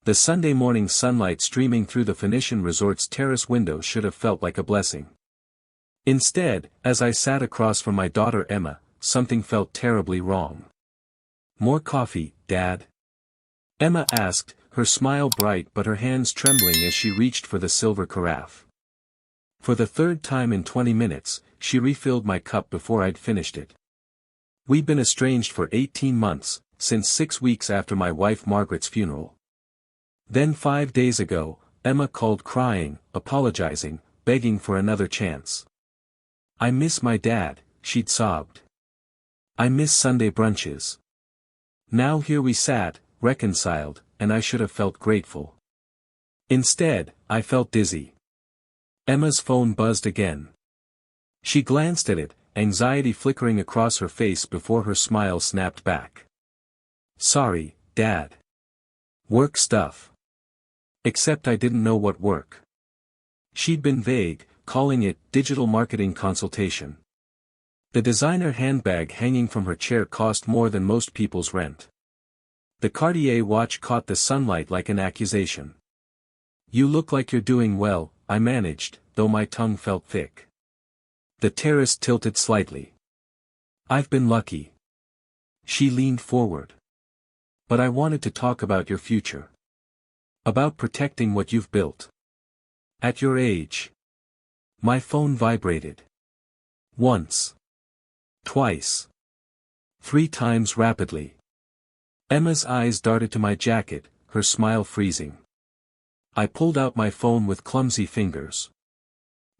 The Sunday morning sunlight streaming through the Phoenician resort's terrace window should have felt like a blessing. Instead, as I sat across from my daughter Emma, something felt terribly wrong. "More coffee, Dad?" Emma asked, her smile bright but her hands trembling as she reached for the silver carafe. For the third time in 20 minutes, she refilled my cup before I'd finished it. We'd been estranged for 18 months, since 6 weeks after my wife Margaret's funeral. Then 5 days ago, Emma called crying, apologizing, begging for another chance. "I miss my dad," she'd sobbed. "I miss Sunday brunches." Now here we sat, reconciled, and I should have felt grateful. Instead, I felt dizzy. Emma's phone buzzed again. She glanced at it, anxiety flickering across her face before her smile snapped back. "Sorry, Dad. Work stuff." Except I didn't know what work. She'd been vague, calling it digital marketing consultation. The designer handbag hanging from her chair cost more than most people's rent. The Cartier watch caught the sunlight like an accusation. "You look like you're doing well," I managed, though my tongue felt thick. The terrace tilted slightly. "I've been lucky." She leaned forward. "But I wanted to talk about your future. About protecting what you've built. At your age." My phone vibrated. Once. Twice. 3 times rapidly. Emma's eyes darted to my jacket, her smile freezing. I pulled out my phone with clumsy fingers.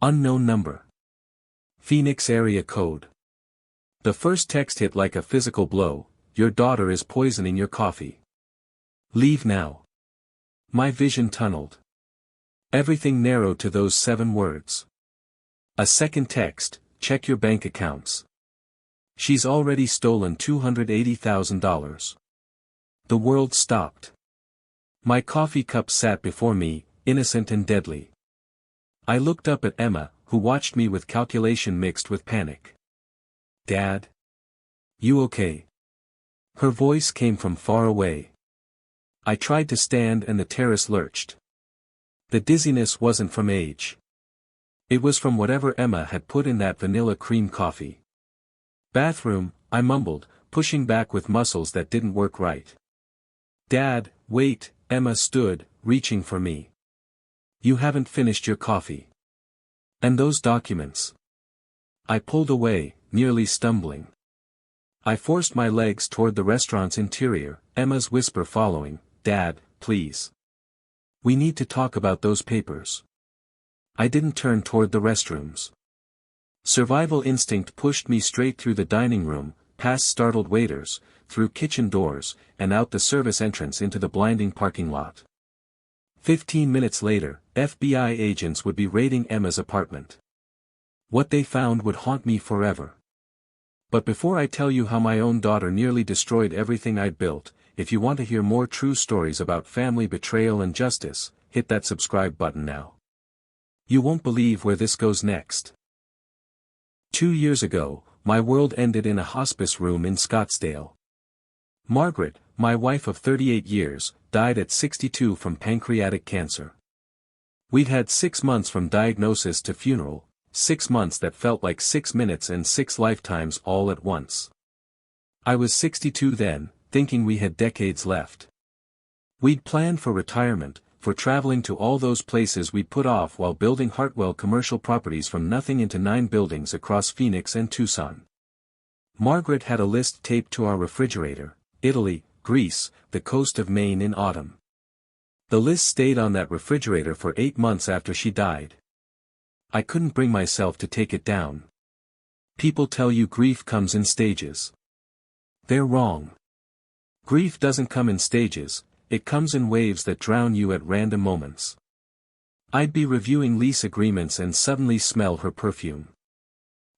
Unknown number. Phoenix area code. The first text hit like a physical blow: "Your daughter is poisoning your coffee. Leave now." My vision tunneled. Everything narrowed to those 7 words. A second text: "Check your bank accounts. She's already stolen $280,000. The world stopped. My coffee cup sat before me, innocent and deadly. I looked up at Emma, who watched me with calculation mixed with panic. "Dad? You okay?" Her voice came from far away. I tried to stand and the terrace lurched. The dizziness wasn't from age. It was from whatever Emma had put in that vanilla cream coffee. "Bathroom," I mumbled, pushing back with muscles that didn't work right. "Dad, wait," Emma stood, reaching for me. "You haven't finished your coffee. And those documents." I pulled away, nearly stumbling. I forced my legs toward the restaurant's interior, Emma's whisper following, "Dad, please. We need to talk about those papers." I didn't turn toward the restrooms. Survival instinct pushed me straight through the dining room, past startled waiters, through kitchen doors, and out the service entrance into the blinding parking lot. 15 minutes later, FBI agents would be raiding Emma's apartment. What they found would haunt me forever. But before I tell you how my own daughter nearly destroyed everything I'd built, if you want to hear more true stories about family betrayal and justice, hit that subscribe button now. You won't believe where this goes next. 2 years ago, my world ended in a hospice room in Scottsdale. Margaret, my wife of 38 years, died at 62 from pancreatic cancer. We'd had 6 months from diagnosis to funeral, 6 months that felt like 6 minutes and 6 lifetimes all at once. I was 62 then, thinking we had decades left. We'd planned for retirement, for traveling to all those places we'd put off while building Hartwell commercial properties from nothing into 9 buildings across Phoenix and Tucson. Margaret had a list taped to our refrigerator: Italy, Greece, the coast of Maine in autumn. The list stayed on that refrigerator for 8 months after she died. I couldn't bring myself to take it down. People tell you grief comes in stages. They're wrong. Grief doesn't come in stages, it comes in waves that drown you at random moments. I'd be reviewing lease agreements and suddenly smell her perfume.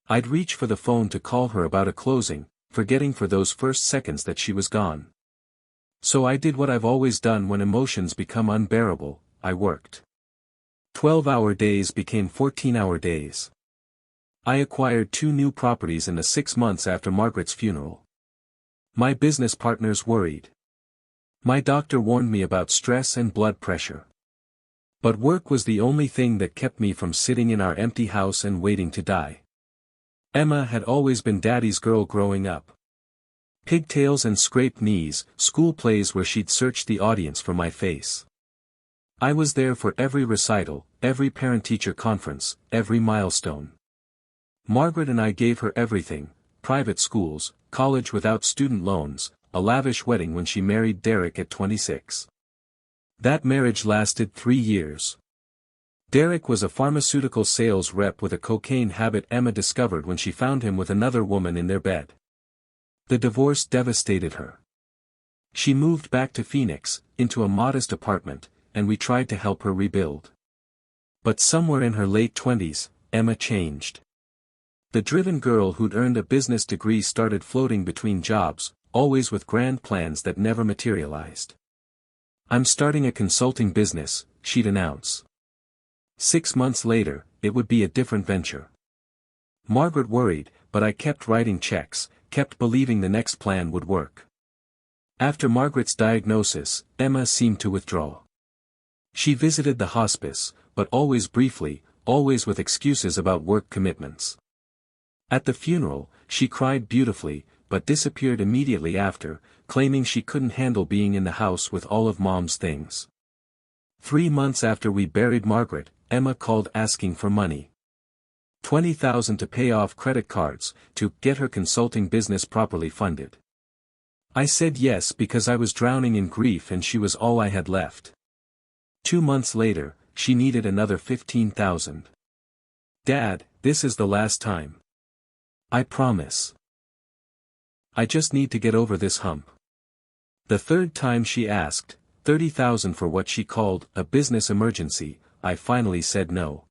I'd reach for the phone to call her about a closing, forgetting for those first seconds that she was gone. So I did what I've always done when emotions become unbearable: I worked. 12-hour days became 14-hour days. I acquired 2 new properties in the 6 months after Margaret's funeral. My business partners worried. My doctor warned me about stress and blood pressure. But work was the only thing that kept me from sitting in our empty house and waiting to die. Emma had always been Daddy's girl growing up. Pigtails and scraped knees, school plays where she'd search the audience for my face. I was there for every recital, every parent-teacher conference, every milestone. Margaret and I gave her everything: private schools, college without student loans, a lavish wedding when she married Derek at 26. That marriage lasted 3 years. Derek was a pharmaceutical sales rep with a cocaine habit Emma discovered when she found him with another woman in their bed. The divorce devastated her. She moved back to Phoenix, into a modest apartment, and we tried to help her rebuild. But somewhere in her late 20s, Emma changed. The driven girl who'd earned a business degree started floating between jobs, always with grand plans that never materialized. "I'm starting a consulting business," she'd announce. 6 months later, it would be a different venture. Margaret worried, but I kept writing checks, kept believing the next plan would work. After Margaret's diagnosis, Emma seemed to withdraw. She visited the hospice, but always briefly, always with excuses about work commitments. At the funeral, she cried beautifully, but disappeared immediately after, claiming she couldn't handle being in the house with all of Mom's things. 3 months after we buried Margaret, Emma called asking for money. $20,000 to pay off credit cards, to get her consulting business properly funded. I said yes because I was drowning in grief and she was all I had left. 2 months later, she needed another $15,000. "Dad, this is the last time. I promise. I just need to get over this hump." The third time she asked, $30,000 for what she called a business emergency, I finally said no.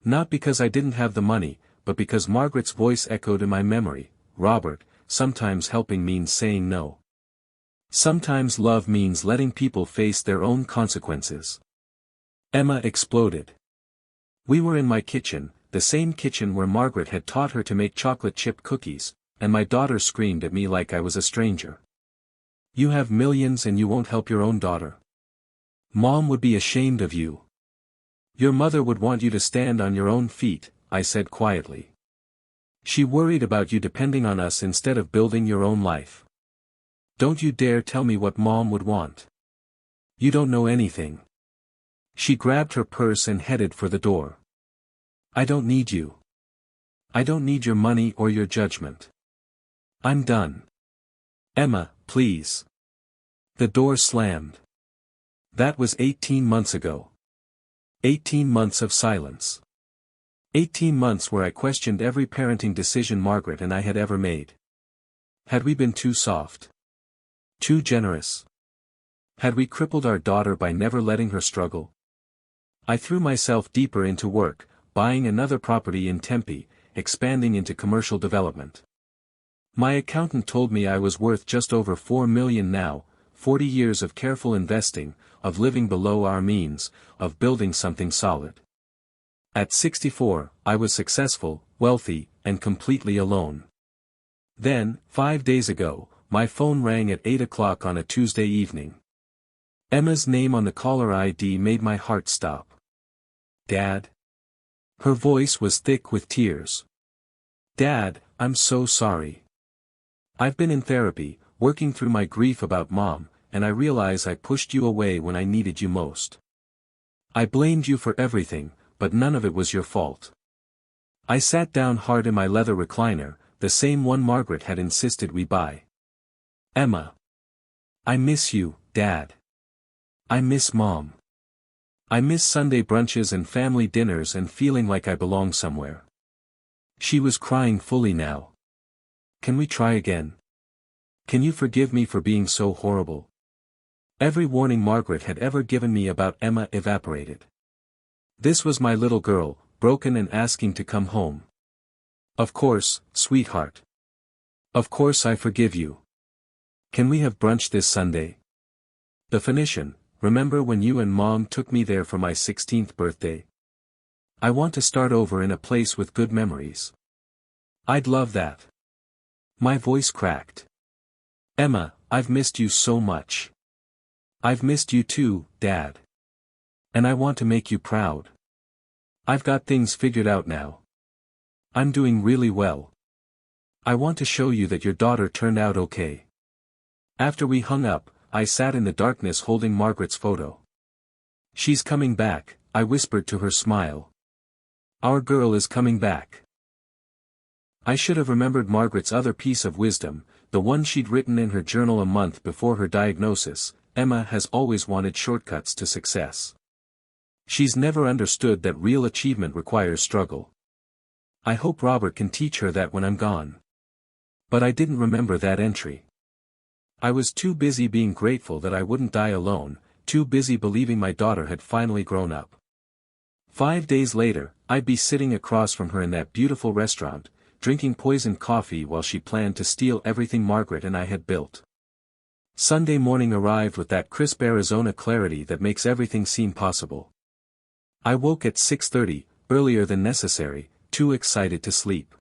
Not because I didn't have the money, but because Margaret's voice echoed in my memory: "Robert, sometimes helping means saying no. Sometimes love means letting people face their own consequences." Emma exploded. We were in my kitchen, the same kitchen where Margaret had taught her to make chocolate chip cookies, and my daughter screamed at me like I was a stranger. "You have millions and you won't help your own daughter. Mom would be ashamed of you. Your mother would want you to stand on your own feet," I said quietly. "She worried about you depending on us instead of building your own life. Don't you dare tell me what Mom would want. You don't know anything." She grabbed her purse and headed for the door. "I don't need you. I don't need your money or your judgment. I'm done. Emma, please." The door slammed. That was 18 months ago. 18 months of silence. 18 months where I questioned every parenting decision Margaret and I had ever made. Had we been too soft? Too generous? Had we crippled our daughter by never letting her struggle? I threw myself deeper into work, buying another property in Tempe, expanding into commercial development. My accountant told me I was worth just over $4 million now, 40 years of careful investing, of living below our means, of building something solid. At 64, I was successful, wealthy, and completely alone. Then, 5 days ago, my phone rang at 8 o'clock on a Tuesday evening. Emma's name on the caller ID made my heart stop. "Dad?" Her voice was thick with tears. "Dad, I'm so sorry. I've been in therapy, working through my grief about Mom, and I realize I pushed you away when I needed you most. I blamed you for everything, but none of it was your fault." I sat down hard in my leather recliner, the same one Margaret had insisted we buy. "Emma. I miss you, Dad. I miss Mom. I miss Sunday brunches and family dinners and feeling like I belong somewhere." She was crying fully now. "Can we try again? Can you forgive me for being so horrible?" Every warning Margaret had ever given me about Emma evaporated. This was my little girl, broken and asking to come home. "Of course, sweetheart. Of course I forgive you. Can we have brunch this Sunday? The Phoenician, remember when you and Mom took me there for my 16th birthday? I want to start over in a place with good memories. I'd love that." My voice cracked. "Emma, I've missed you so much. I've missed you too, Dad. And I want to make you proud. I've got things figured out now. I'm doing really well. I want to show you that your daughter turned out okay. After we hung up, I sat in the darkness holding Margaret's photo. She's coming back, I whispered to her, smile. Our girl is coming back. I should have remembered Margaret's other piece of wisdom, the one she'd written in her journal a month before her diagnosis. Emma has always wanted shortcuts to success. She's never understood that real achievement requires struggle. I hope Robert can teach her that when I'm gone. But I didn't remember that entry. I was too busy being grateful that I wouldn't die alone, too busy believing my daughter had finally grown up. 5 days later, I'd be sitting across from her in that beautiful restaurant, drinking poisoned coffee while she planned to steal everything Margaret and I had built. Sunday morning arrived with that crisp Arizona clarity that makes everything seem possible. I woke at 6:30, earlier than necessary, too excited to sleep.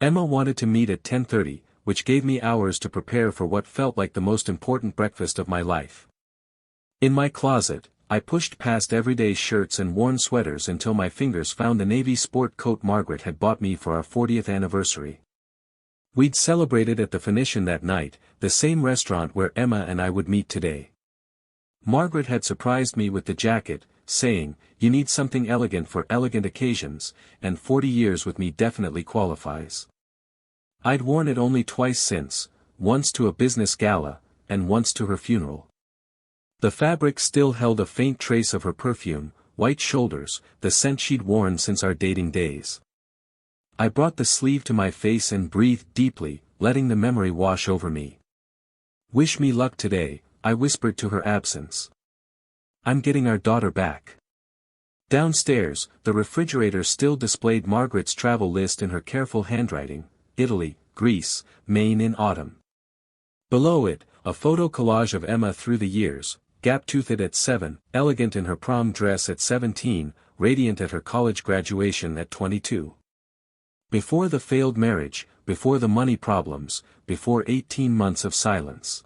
Emma wanted to meet at 10:30, which gave me hours to prepare for what felt like the most important breakfast of my life. In my closet, I pushed past everyday shirts and worn sweaters until my fingers found the navy sport coat Margaret had bought me for our 40th anniversary. We'd celebrated at the Phoenician that night, the same restaurant where Emma and I would meet today. Margaret had surprised me with the jacket, saying, "You need something elegant for elegant occasions, and 40 years with me definitely qualifies." I'd worn it only twice since, once to a business gala, and once to her funeral. The fabric still held a faint trace of her perfume, white shoulders, the scent she'd worn since our dating days. I brought the sleeve to my face and breathed deeply, letting the memory wash over me. "Wish me luck today," I whispered to her absence. "I'm getting our daughter back." Downstairs, the refrigerator still displayed Margaret's travel list in her careful handwriting: Italy, Greece, Maine in autumn. Below it, a photo collage of Emma through the years, gap-toothed at 7, elegant in her prom dress at 17, radiant at her college graduation at 22. Before the failed marriage, before the money problems, before 18 months of silence.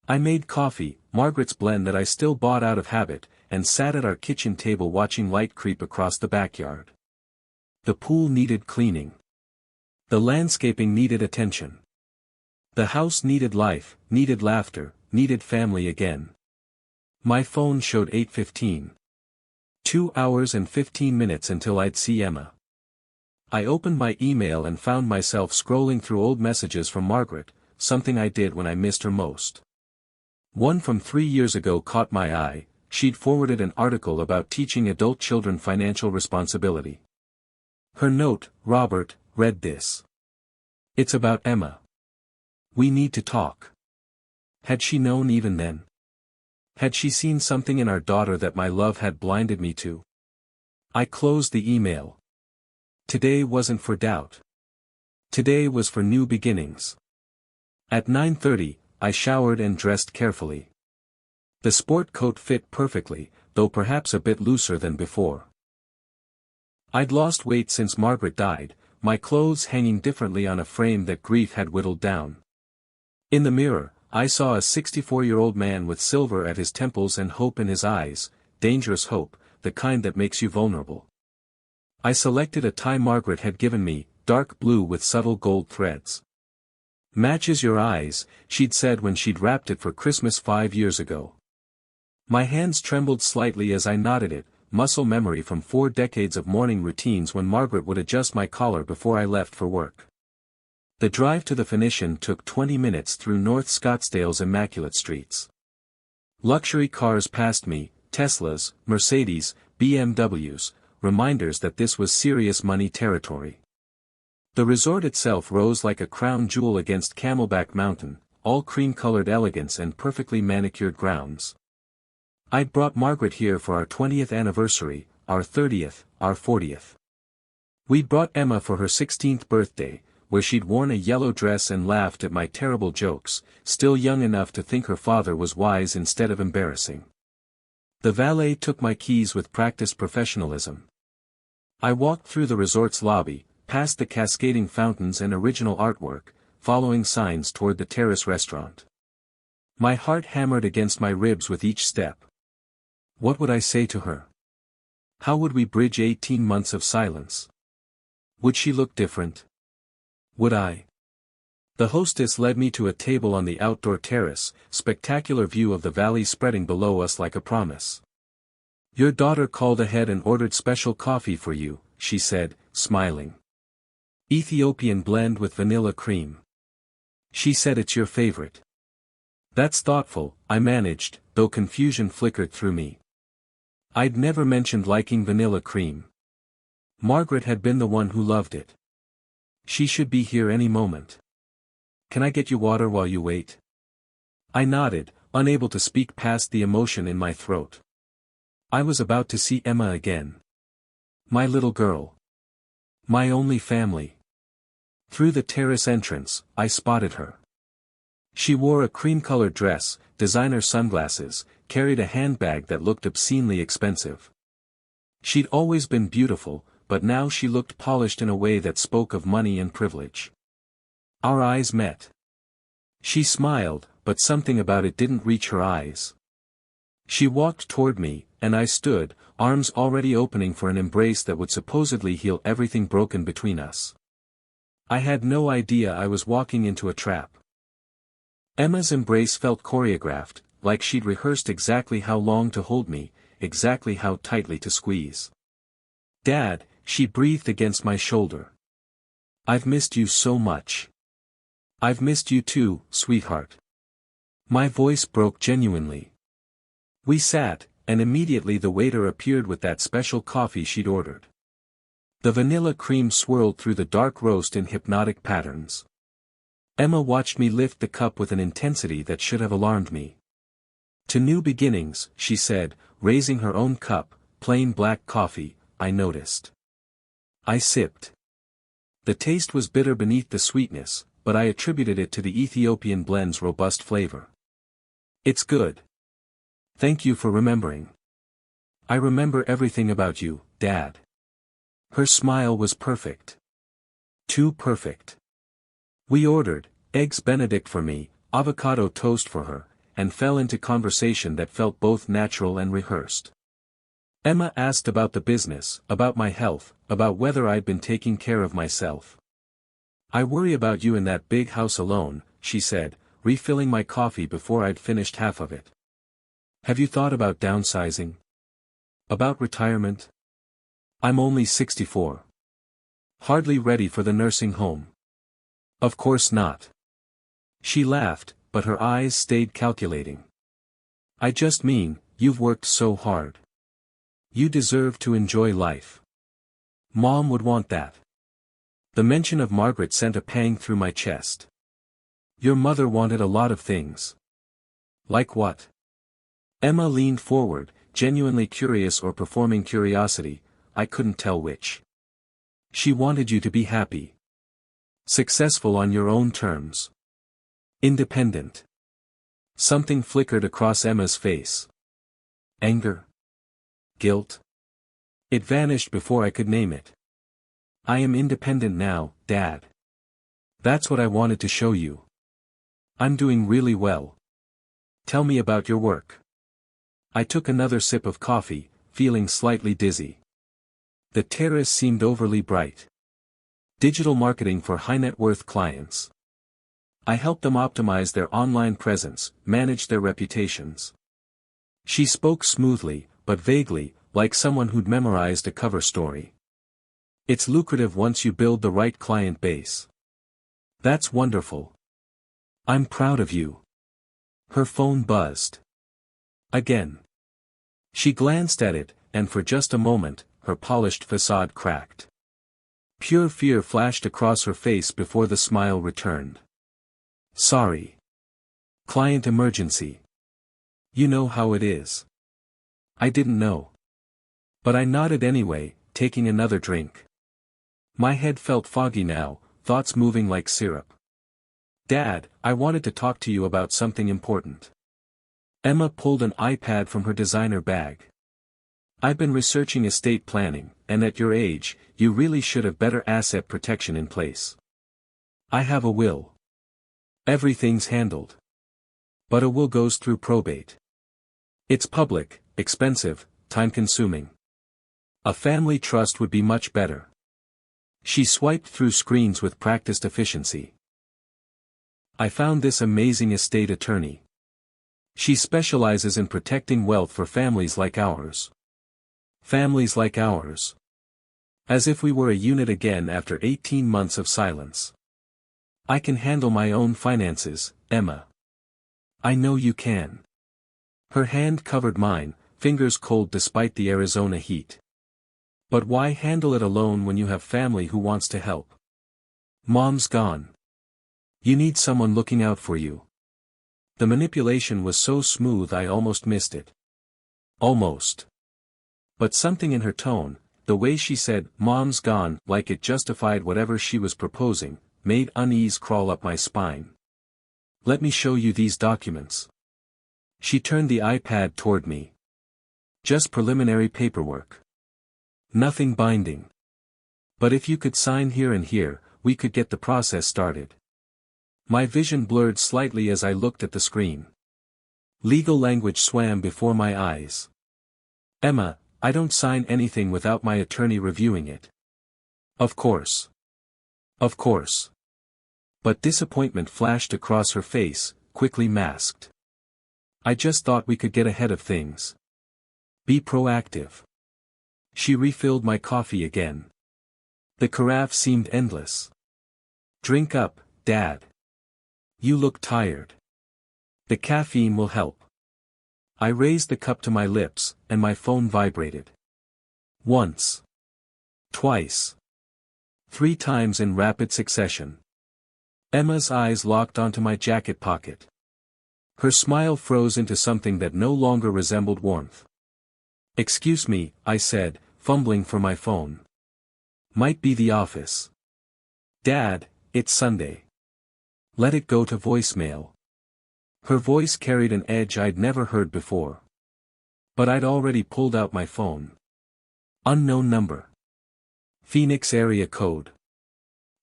I made coffee, Margaret's blend that I still bought out of habit, and sat at our kitchen table watching light creep across the backyard. The pool needed cleaning. The landscaping needed attention. The house needed life, needed laughter, needed family again. My phone showed 8:15. 2 hours and 15 minutes until I'd see Emma. I opened my email and found myself scrolling through old messages from Margaret, something I did when I missed her most. One from 3 years ago caught my eye. She'd forwarded an article about teaching adult children financial responsibility. Her note, Robert, read this. "It's about Emma. We need to talk." Had she known even then? Had she seen something in our daughter that my love had blinded me to? I closed the email. Today wasn't for doubt. Today was for new beginnings. At 9:30, I showered and dressed carefully. The sport coat fit perfectly, though perhaps a bit looser than before. I'd lost weight since Margaret died, my clothes hanging differently on a frame that grief had whittled down. In the mirror, I saw a 64-year-old man with silver at his temples and hope in his eyes, dangerous hope, the kind that makes you vulnerable. I selected a tie Margaret had given me, dark blue with subtle gold threads. "Matches your eyes," she'd said when she'd wrapped it for Christmas 5 years ago. My hands trembled slightly as I knotted it, muscle memory from 4 decades of morning routines when Margaret would adjust my collar before I left for work. The drive to the Phoenician took 20 minutes through North Scottsdale's immaculate streets. Luxury cars passed me, Teslas, Mercedes, BMWs, reminders that this was serious money territory. The resort itself rose like a crown jewel against Camelback Mountain, all cream-colored elegance and perfectly manicured grounds. I'd brought Margaret here for our 20th anniversary, our 30th, our 40th. We'd brought Emma for her 16th birthday, where she'd worn a yellow dress and laughed at my terrible jokes, still young enough to think her father was wise instead of embarrassing. The valet took my keys with practiced professionalism. I walked through the resort's lobby, past the cascading fountains and original artwork, following signs toward the terrace restaurant. My heart hammered against my ribs with each step. What would I say to her? How would we bridge 18 months of silence? Would she look different? Would I? The hostess led me to a table on the outdoor terrace, spectacular view of the valley spreading below us like a promise. Your daughter called ahead and ordered special coffee for you, she said, smiling. Ethiopian blend with vanilla cream. She said it's your favorite. That's thoughtful, I managed, though confusion flickered through me. I'd never mentioned liking vanilla cream. Margaret had been the one who loved it. She should be here any moment. Can I get you water while you wait? I nodded, unable to speak past the emotion in my throat. I was about to see Emma again. My little girl. My only family. Through the terrace entrance, I spotted her. She wore a cream-colored dress, designer sunglasses, carried a handbag that looked obscenely expensive. She'd always been beautiful, but now she looked polished in a way that spoke of money and privilege. Our eyes met. She smiled, but something about it didn't reach her eyes. She walked toward me, and I stood, arms already opening for an embrace that would supposedly heal everything broken between us. I had no idea I was walking into a trap. Emma's embrace felt choreographed, like she'd rehearsed exactly how long to hold me, exactly how tightly to squeeze. Dad, she breathed against my shoulder. I've missed you so much. I've missed you too, sweetheart. My voice broke genuinely. We sat, and immediately the waiter appeared with that special coffee she'd ordered. The vanilla cream swirled through the dark roast in hypnotic patterns. Emma watched me lift the cup with an intensity that should have alarmed me. To new beginnings, she said, raising her own cup, plain black coffee, I noticed. I sipped. The taste was bitter beneath the sweetness, but I attributed it to the Ethiopian blend's robust flavor. It's good. Thank you for remembering. I remember everything about you, Dad. Her smile was perfect. Too perfect. We ordered, eggs Benedict for me, avocado toast for her, and fell into conversation that felt both natural and rehearsed. Emma asked about the business, about my health, about whether I'd been taking care of myself. I worry about you in that big house alone, she said, refilling my coffee before I'd finished half of it. Have you thought about downsizing? About retirement? I'm only 64. Hardly ready for the nursing home. Of course not. She laughed, but her eyes stayed calculating. I just mean, you've worked so hard. You deserve to enjoy life. Mom would want that. The mention of Margaret sent a pang through my chest. Your mother wanted a lot of things. Like what? Emma leaned forward, genuinely curious or performing curiosity, I couldn't tell which. She wanted you to be happy. Successful on your own terms. Independent. Something flickered across Emma's face. Anger? Guilt? It vanished before I could name it. I am independent now, Dad. That's what I wanted to show you. I'm doing really well. Tell me about your work. I took another sip of coffee, feeling slightly dizzy. The terrace seemed overly bright. Digital marketing for high-net-worth clients. I helped them optimize their online presence, manage their reputations. She spoke smoothly, but vaguely, like someone who'd memorized a cover story. It's lucrative once you build the right client base. That's wonderful. I'm proud of you. Her phone buzzed. Again. She glanced at it, and for just a moment, her polished facade cracked. Pure fear flashed across her face before the smile returned. Sorry. Client emergency. You know how it is. I didn't know. But I nodded anyway, taking another drink. My head felt foggy now, thoughts moving like syrup. Dad, I wanted to talk to you about something important. Emma pulled an iPad from her designer bag. I've been researching estate planning, and at your age, you really should have better asset protection in place. I have a will. Everything's handled. But a will goes through probate. It's public, expensive, time-consuming. A family trust would be much better. She swiped through screens with practiced efficiency. I found this amazing estate attorney. She specializes in protecting wealth for families like ours. Families like ours. As if we were a unit again after 18 months of silence. I can handle my own finances, Emma. I know you can. Her hand covered mine, fingers cold despite the Arizona heat. But why handle it alone when you have family who wants to help? Mom's gone. You need someone looking out for you. The manipulation was so smooth I almost missed it. Almost. But something in her tone, the way she said, "Mom's gone," like it justified whatever she was proposing, made unease crawl up my spine. Let me show you these documents. She turned the iPad toward me. Just preliminary paperwork. Nothing binding. But if you could sign here and here, we could get the process started. My vision blurred slightly as I looked at the screen. Legal language swam before my eyes. Emma, I don't sign anything without my attorney reviewing it. Of course. Of course. But disappointment flashed across her face, quickly masked. I just thought we could get ahead of things. Be proactive. She refilled my coffee again. The carafe seemed endless. Drink up, Dad. You look tired. The caffeine will help. I raised the cup to my lips, and my phone vibrated. Once. Twice. 3 times in rapid succession. Emma's eyes locked onto my jacket pocket. Her smile froze into something that no longer resembled warmth. Excuse me, I said, fumbling for my phone. Might be the office. Dad, it's Sunday. Let it go to voicemail. Her voice carried an edge I'd never heard before. But I'd already pulled out my phone. Unknown number. Phoenix area code.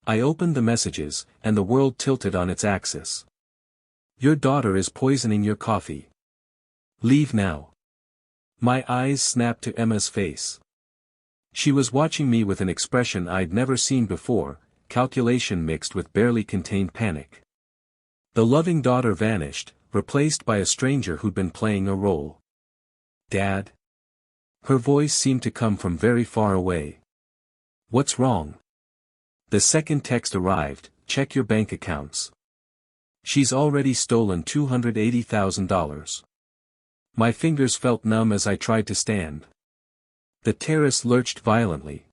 I opened the messages, and the world tilted on its axis. Your daughter is poisoning your coffee. Leave now. My eyes snapped to Emma's face. She was watching me with an expression I'd never seen before, calculation mixed with barely contained panic. The loving daughter vanished, replaced by a stranger who'd been playing a role. Dad? Her voice seemed to come from very far away. What's wrong? The second text arrived, check your bank accounts. She's already stolen $280,000. My fingers felt numb as I tried to stand. The terrace lurched violently.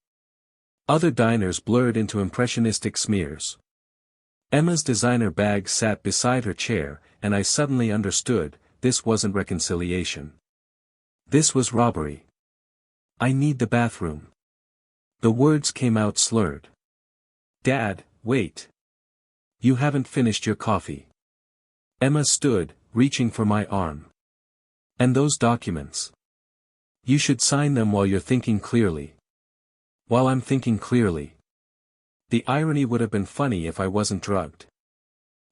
Other diners blurred into impressionistic smears. Emma's designer bag sat beside her chair, and I suddenly understood, this wasn't reconciliation. This was robbery. I need the bathroom. The words came out slurred. Dad, wait. You haven't finished your coffee. Emma stood, reaching for my arm. And those documents. You should sign them while you're thinking clearly. While I'm thinking clearly. The irony would have been funny if I wasn't drugged.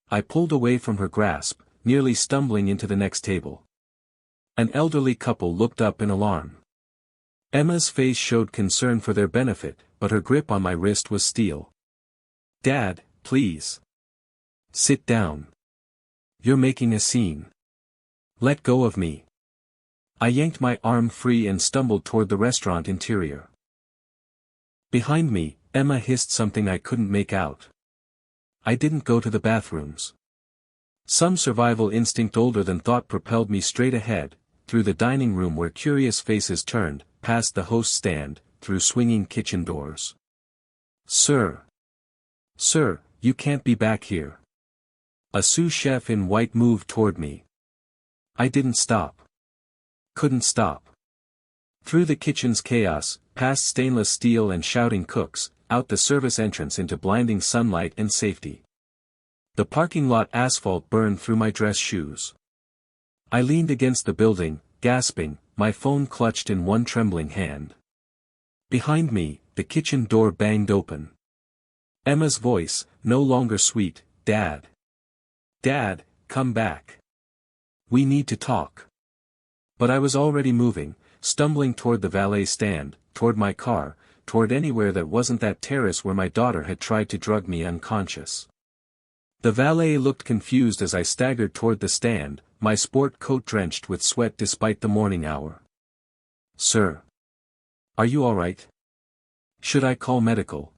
I pulled away from her grasp, nearly stumbling into the next table. An elderly couple looked up in alarm. Emma's face showed concern for their benefit, but her grip on my wrist was steel. Dad, please. Sit down. You're making a scene. Let go of me. I yanked my arm free and stumbled toward the restaurant interior. Behind me, Emma hissed something I couldn't make out. I didn't go to the bathrooms. Some survival instinct older than thought propelled me straight ahead, through the dining room where curious faces turned, past the host stand, through swinging kitchen doors. Sir. Sir, you can't be back here. A sous chef in white moved toward me. I didn't stop. Couldn't stop. Through the kitchen's chaos, past stainless steel and shouting cooks, out the service entrance into blinding sunlight and safety. The parking lot asphalt burned through my dress shoes. I leaned against the building, gasping, my phone clutched in one trembling hand. Behind me, the kitchen door banged open. Emma's voice, no longer sweet, Dad. Dad, come back. We need to talk. But I was already moving, stumbling toward the valet stand, toward my car, toward anywhere that wasn't that terrace where my daughter had tried to drug me unconscious. The valet looked confused as I staggered toward the stand, my sport coat drenched with sweat despite the morning hour. "Sir. Are you all right? Should I call medical?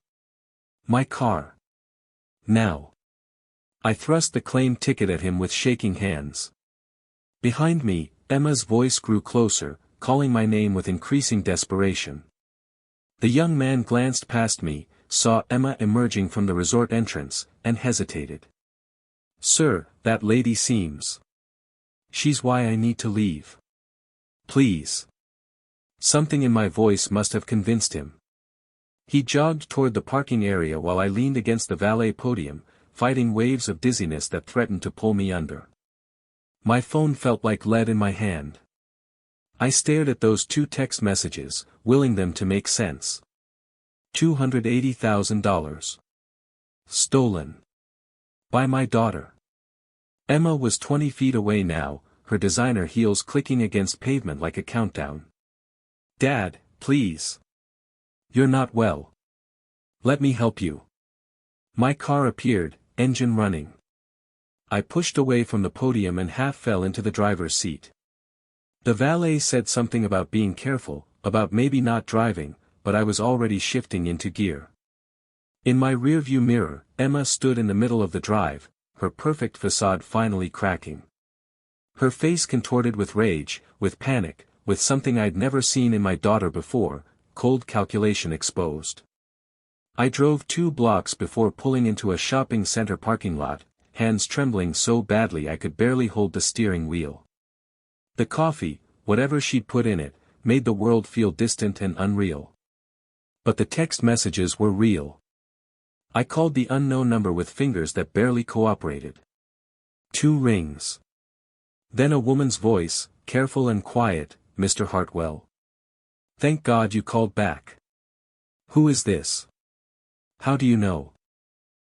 My car. Now." I thrust the claim ticket at him with shaking hands. Behind me, Emma's voice grew closer, calling my name with increasing desperation. The young man glanced past me, saw Emma emerging from the resort entrance, and hesitated. "Sir, that lady seems. She's why I need to leave. Please." Something in my voice must have convinced him. He jogged toward the parking area while I leaned against the valet podium, fighting waves of dizziness that threatened to pull me under. My phone felt like lead in my hand. I stared at those 2 text messages, willing them to make sense. $280,000. Stolen. By my daughter. Emma was 20 feet away now, her designer heels clicking against pavement like a countdown. "Dad, please. You're not well. Let me help you." My car appeared, engine running. I pushed away from the podium and half fell into the driver's seat. The valet said something about being careful, about maybe not driving, but I was already shifting into gear. In my rearview mirror, Emma stood in the middle of the drive, her perfect facade finally cracking. Her face contorted with rage, with panic, with something I'd never seen in my daughter before, cold calculation exposed. I drove 2 blocks before pulling into a shopping center parking lot, hands trembling so badly I could barely hold the steering wheel. The coffee, whatever she'd put in it, made the world feel distant and unreal. But the text messages were real. I called the unknown number with fingers that barely cooperated. 2 rings. Then a woman's voice, careful and quiet, "Mr. Hartwell. Thank God you called back. Who is this? How do you know?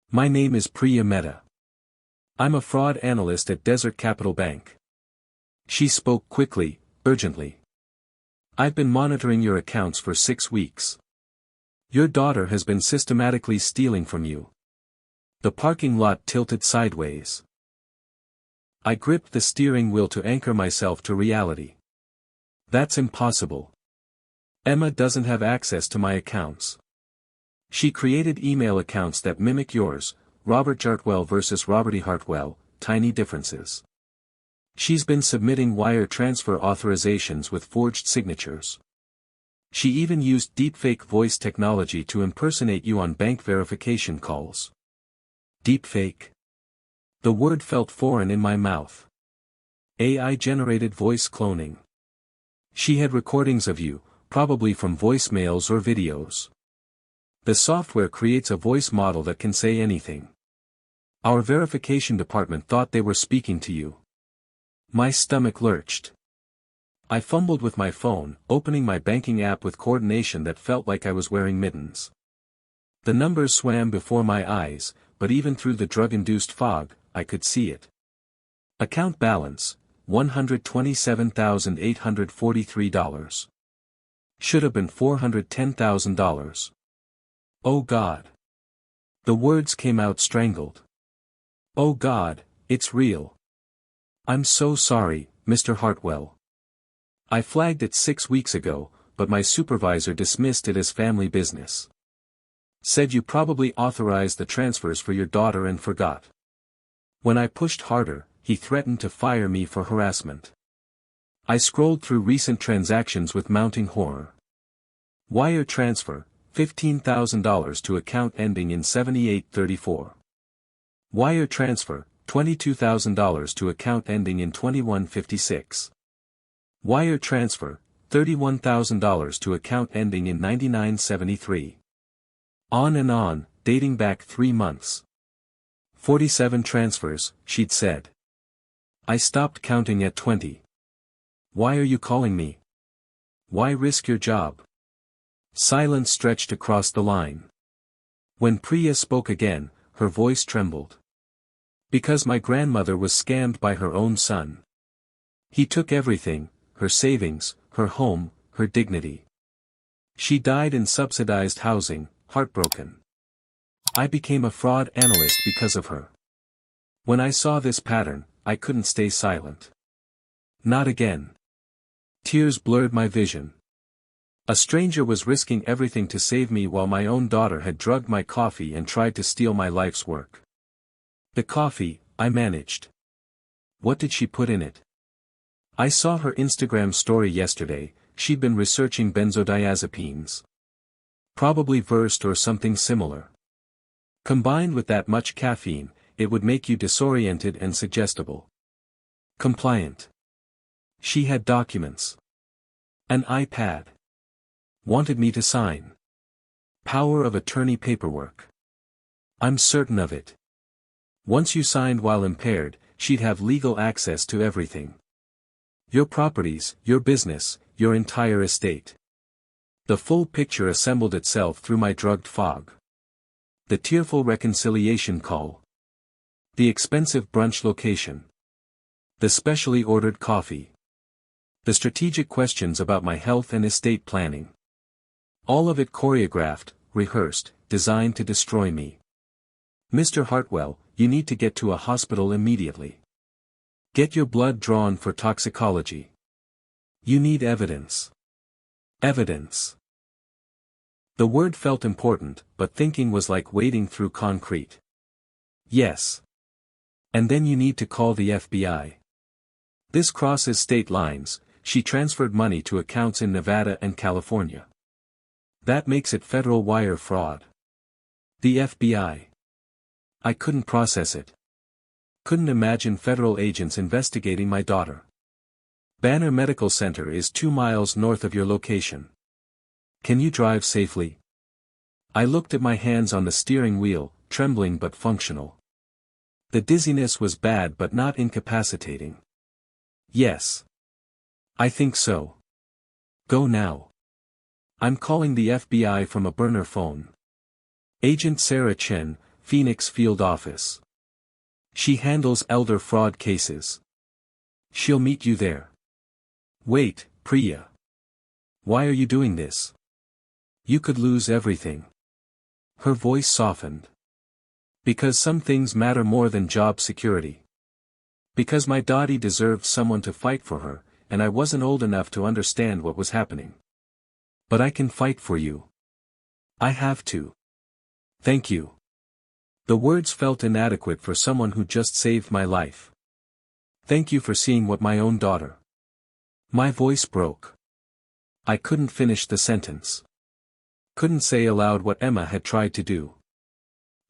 My name is Priya Mehta. I'm a fraud analyst at Desert Capital Bank." She spoke quickly, urgently. "I've been monitoring your accounts for 6 weeks. Your daughter has been systematically stealing from you." The parking lot tilted sideways. I gripped the steering wheel to anchor myself to reality. That's impossible. Emma doesn't have access to my accounts. She created email accounts that mimic yours, Robert Hartwell versus Robert E. Hartwell, tiny differences. She's been submitting wire transfer authorizations with forged signatures. She even used deepfake voice technology to impersonate you on bank verification calls. Deepfake? The word felt foreign in my mouth. AI-generated voice cloning. She had recordings of you, probably from voicemails or videos. The software creates a voice model that can say anything. Our verification department thought they were speaking to you. My stomach lurched. I fumbled with my phone, opening my banking app with coordination that felt like I was wearing mittens. The numbers swam before my eyes, but even through the drug-induced fog, I could see it. Account balance, $127,843. Should have been $410,000. Oh God. The words came out strangled. Oh God, it's real. I'm so sorry, Mr. Hartwell. I flagged it 6 weeks ago, but my supervisor dismissed it as family business. Said you probably authorized the transfers for your daughter and forgot. When I pushed harder, he threatened to fire me for harassment. I scrolled through recent transactions with mounting horror. Wire transfer, $15,000 to account ending in 7834. Wire transfer, $22,000 to account ending in 2156. Wire transfer, $31,000 to account ending in 9973. On and on, dating back 3 months. 47 transfers, she'd said. I stopped counting at 20. Why are you calling me? Why risk your job? Silence stretched across the line. When Priya spoke again, her voice trembled. Because my grandmother was scammed by her own son. He took everything, her savings, her home, her dignity. She died in subsidized housing, heartbroken. I became a fraud analyst because of her. When I saw this pattern, I couldn't stay silent. Not again. Tears blurred my vision. A stranger was risking everything to save me while my own daughter had drugged my coffee and tried to steal my life's work. The coffee, I managed. What did she put in it? I saw her Instagram story yesterday. She'd been researching benzodiazepines. Probably versed or something similar. Combined with that much caffeine, it would make you disoriented and suggestible. Compliant. She had documents. An iPad. Wanted me to sign. Power of attorney paperwork. I'm certain of it. Once you signed while impaired, she'd have legal access to everything. Your properties, your business, your entire estate. The full picture assembled itself through my drugged fog. The tearful reconciliation call. The expensive brunch location. The specially ordered coffee. The strategic questions about my health and estate planning. All of it choreographed, rehearsed, designed to destroy me. Mr. Hartwell, you need to get to a hospital immediately. Get your blood drawn for toxicology. You need evidence. Evidence. The word felt important, but thinking was like wading through concrete. Yes. And then you need to call the FBI. This crosses state lines. She transferred money to accounts in Nevada and California. That makes it federal wire fraud. The FBI. I couldn't process it. Couldn't imagine federal agents investigating my daughter. Banner Medical Center is 2 miles north of your location. Can you drive safely? I looked at my hands on the steering wheel, trembling but functional. The dizziness was bad but not incapacitating. Yes. I think so. Go now. I'm calling the FBI from a burner phone. Agent Sarah Chen, Phoenix Field Office. She handles elder fraud cases. She'll meet you there. Wait, Priya. Why are you doing this? You could lose everything. Her voice softened. Because some things matter more than job security. Because my Dottie deserved someone to fight for her, and I wasn't old enough to understand what was happening. But I can fight for you. I have to. Thank you. The words felt inadequate for someone who just saved my life. Thank you for seeing what my own daughter. My voice broke. I couldn't finish the sentence. Couldn't say aloud what Emma had tried to do.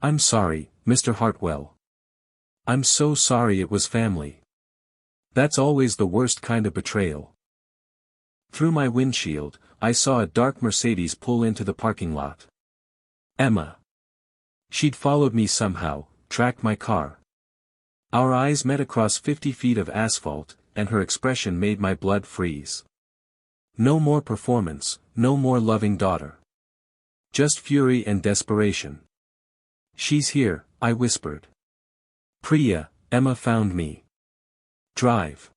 I'm sorry, Mr. Hartwell. I'm so sorry it was family. That's always the worst kind of betrayal. Through my windshield, I saw a dark Mercedes pull into the parking lot. Emma. She'd followed me somehow, tracked my car. Our eyes met across 50 feet of asphalt, and her expression made my blood freeze. No more performance, no more loving daughter. Just fury and desperation. She's here, I whispered. Priya, Emma found me. Drive.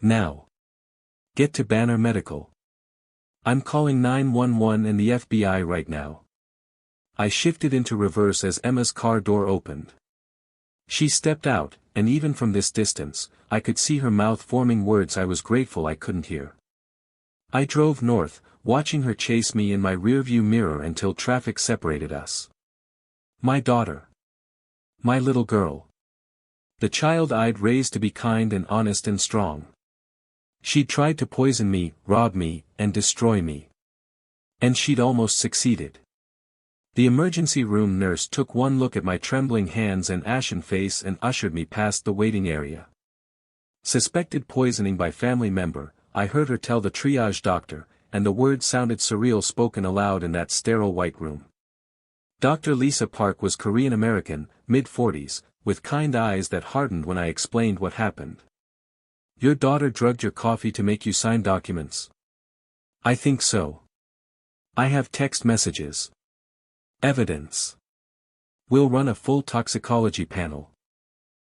Now. Get to Banner Medical. I'm calling 911 and the FBI right now. I shifted into reverse as Emma's car door opened. She stepped out, and even from this distance, I could see her mouth forming words I was grateful I couldn't hear. I drove north, watching her chase me in my rearview mirror until traffic separated us. My daughter. My little girl. The child I'd raised to be kind and honest and strong. She'd tried to poison me, rob me, and destroy me. And she'd almost succeeded. The emergency room nurse took one look at my trembling hands and ashen face and ushered me past the waiting area. Suspected poisoning by family member, I heard her tell the triage doctor, and the words sounded surreal spoken aloud in that sterile white room. Dr. Lisa Park was Korean American, mid-40s, with kind eyes that hardened when I explained what happened. Your daughter drugged your coffee to make you sign documents? I think so. I have text messages. Evidence. We'll run a full toxicology panel.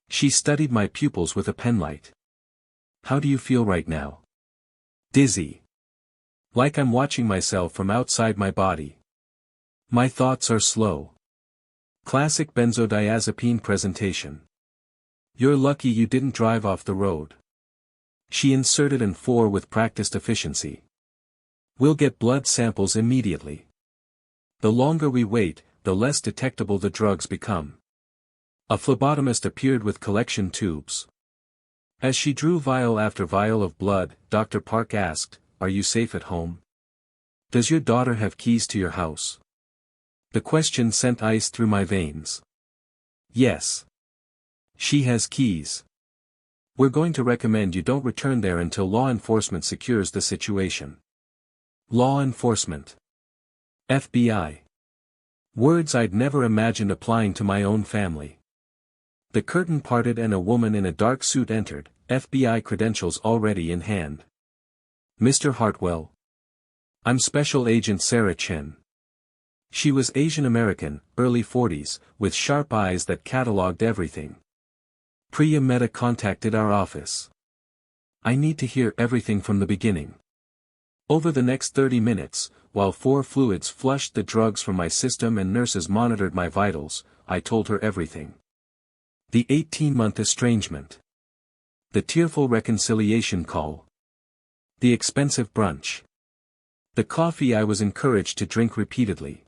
She studied my pupils with a penlight. How do you feel right now? Dizzy. Like I'm watching myself from outside my body. My thoughts are slow. Classic benzodiazepine presentation. You're lucky you didn't drive off the road. She inserted an 4 with practiced efficiency. We'll get blood samples immediately. The longer we wait, the less detectable the drugs become. A phlebotomist appeared with collection tubes. As she drew vial after vial of blood, Dr. Park asked, "Are you safe at home? Does your daughter have keys to your house?" The question sent ice through my veins. Yes. She has keys. We're going to recommend you don't return there until law enforcement secures the situation. Law enforcement. FBI. Words I'd never imagined applying to my own family. The curtain parted and a woman in a dark suit entered, FBI credentials already in hand. "Mr. Hartwell. I'm Special Agent Sarah Chen." She was Asian American, early 40s, with sharp eyes that cataloged everything. "Priya Mehta contacted our office. I need to hear everything from the beginning." Over the next 30 minutes, while 4 fluids flushed the drugs from my system and nurses monitored my vitals, I told her everything. The 18-month estrangement. The tearful reconciliation call. The expensive brunch. The coffee I was encouraged to drink repeatedly.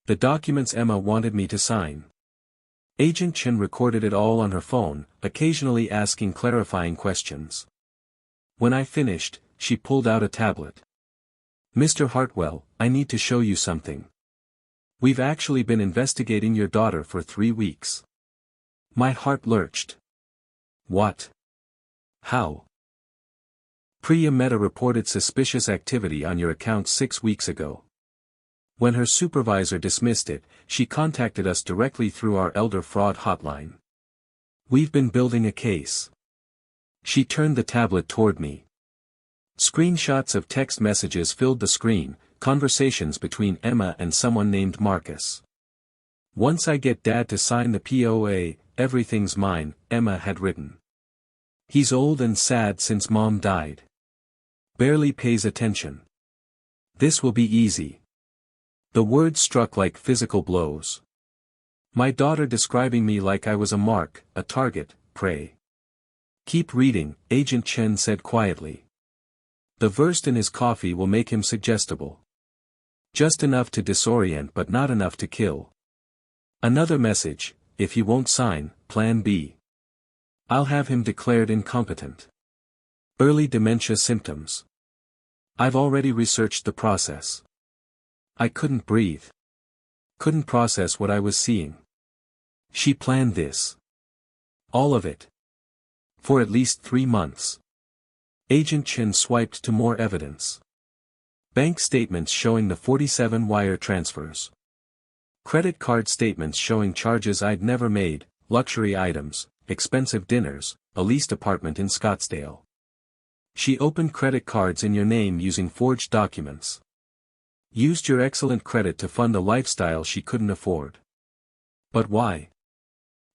The documents Emma wanted me to sign. Agent Chen recorded it all on her phone, occasionally asking clarifying questions. When I finished, she pulled out a tablet. "Mr. Hartwell, I need to show you something. We've actually been investigating your daughter for 3 weeks." My heart lurched. "What? How?" "Priya Mehta reported suspicious activity on your account 6 weeks ago. When her supervisor dismissed it, she contacted us directly through our elder fraud hotline. We've been building a case." She turned the tablet toward me. Screenshots of text messages filled the screen, conversations between Emma and someone named Marcus. "Once I get Dad to sign the POA, everything's mine," Emma had written. "He's old and sad since Mom died. Barely pays attention. This will be easy." The words struck like physical blows. My daughter describing me like I was a mark, a target, prey. "Keep reading," Agent Chen said quietly. "The verse in his coffee will make him suggestible. Just enough to disorient but not enough to kill. Another message, if he won't sign, Plan B. I'll have him declared incompetent. Early dementia symptoms. I've already researched the process." I couldn't breathe. Couldn't process what I was seeing. She planned this. All of it. For at least 3 months. Agent Chen swiped to more evidence. Bank statements showing the 47 wire transfers. Credit card statements showing charges I'd never made, luxury items, expensive dinners, a leased apartment in Scottsdale. She opened credit cards in your name using forged documents. Used your excellent credit to fund a lifestyle she couldn't afford. But why?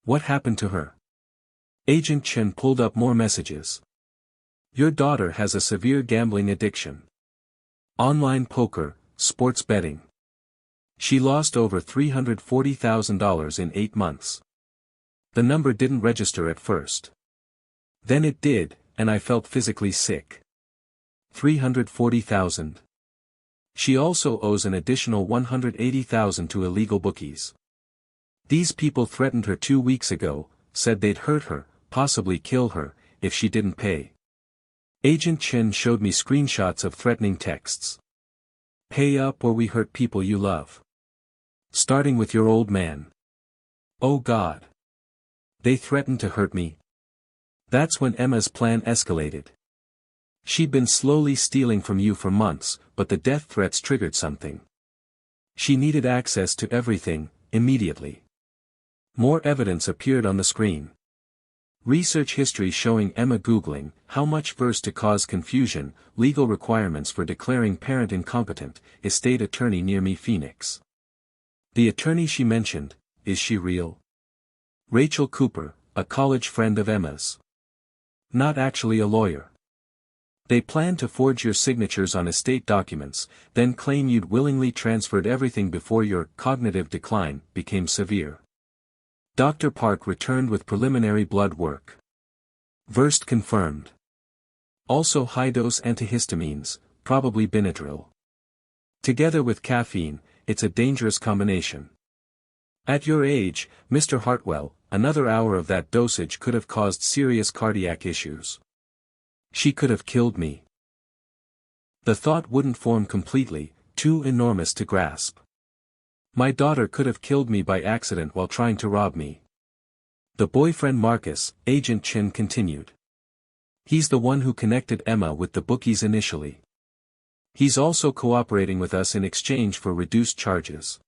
What happened to her? Agent Chen pulled up more messages. Your daughter has a severe gambling addiction. Online poker, sports betting. She lost over $340,000 in 8 months. The number didn't register at first. Then it did, and I felt physically sick. 340,000. She also owes an additional 180,000 to illegal bookies. These people threatened her 2 weeks ago, said they'd hurt her, possibly kill her, if she didn't pay. Agent Chen showed me screenshots of threatening texts. Pay up or we hurt people you love. Starting with your old man. Oh God. They threatened to hurt me. That's when Emma's plan escalated. She'd been slowly stealing from you for months, but the death threats triggered something. She needed access to everything, immediately. More evidence appeared on the screen. Research history showing Emma Googling, how much verse to cause confusion, legal requirements for declaring parent incompetent, estate attorney near me Phoenix. The attorney she mentioned, is she real? Rachel Cooper, a college friend of Emma's. Not actually a lawyer. They planned to forge your signatures on estate documents, then claim you'd willingly transferred everything before your cognitive decline became severe. Dr. Park returned with preliminary blood work. Versed confirmed. Also high-dose antihistamines, probably Benadryl. Together with caffeine, it's a dangerous combination. At your age, Mr. Hartwell, another hour of that dosage could have caused serious cardiac issues. She could have killed me. The thought wouldn't form completely, too enormous to grasp. My daughter could have killed me by accident while trying to rob me. The boyfriend Marcus, Agent Chen continued. He's the one who connected Emma with the bookies initially. He's also cooperating with us in exchange for reduced charges.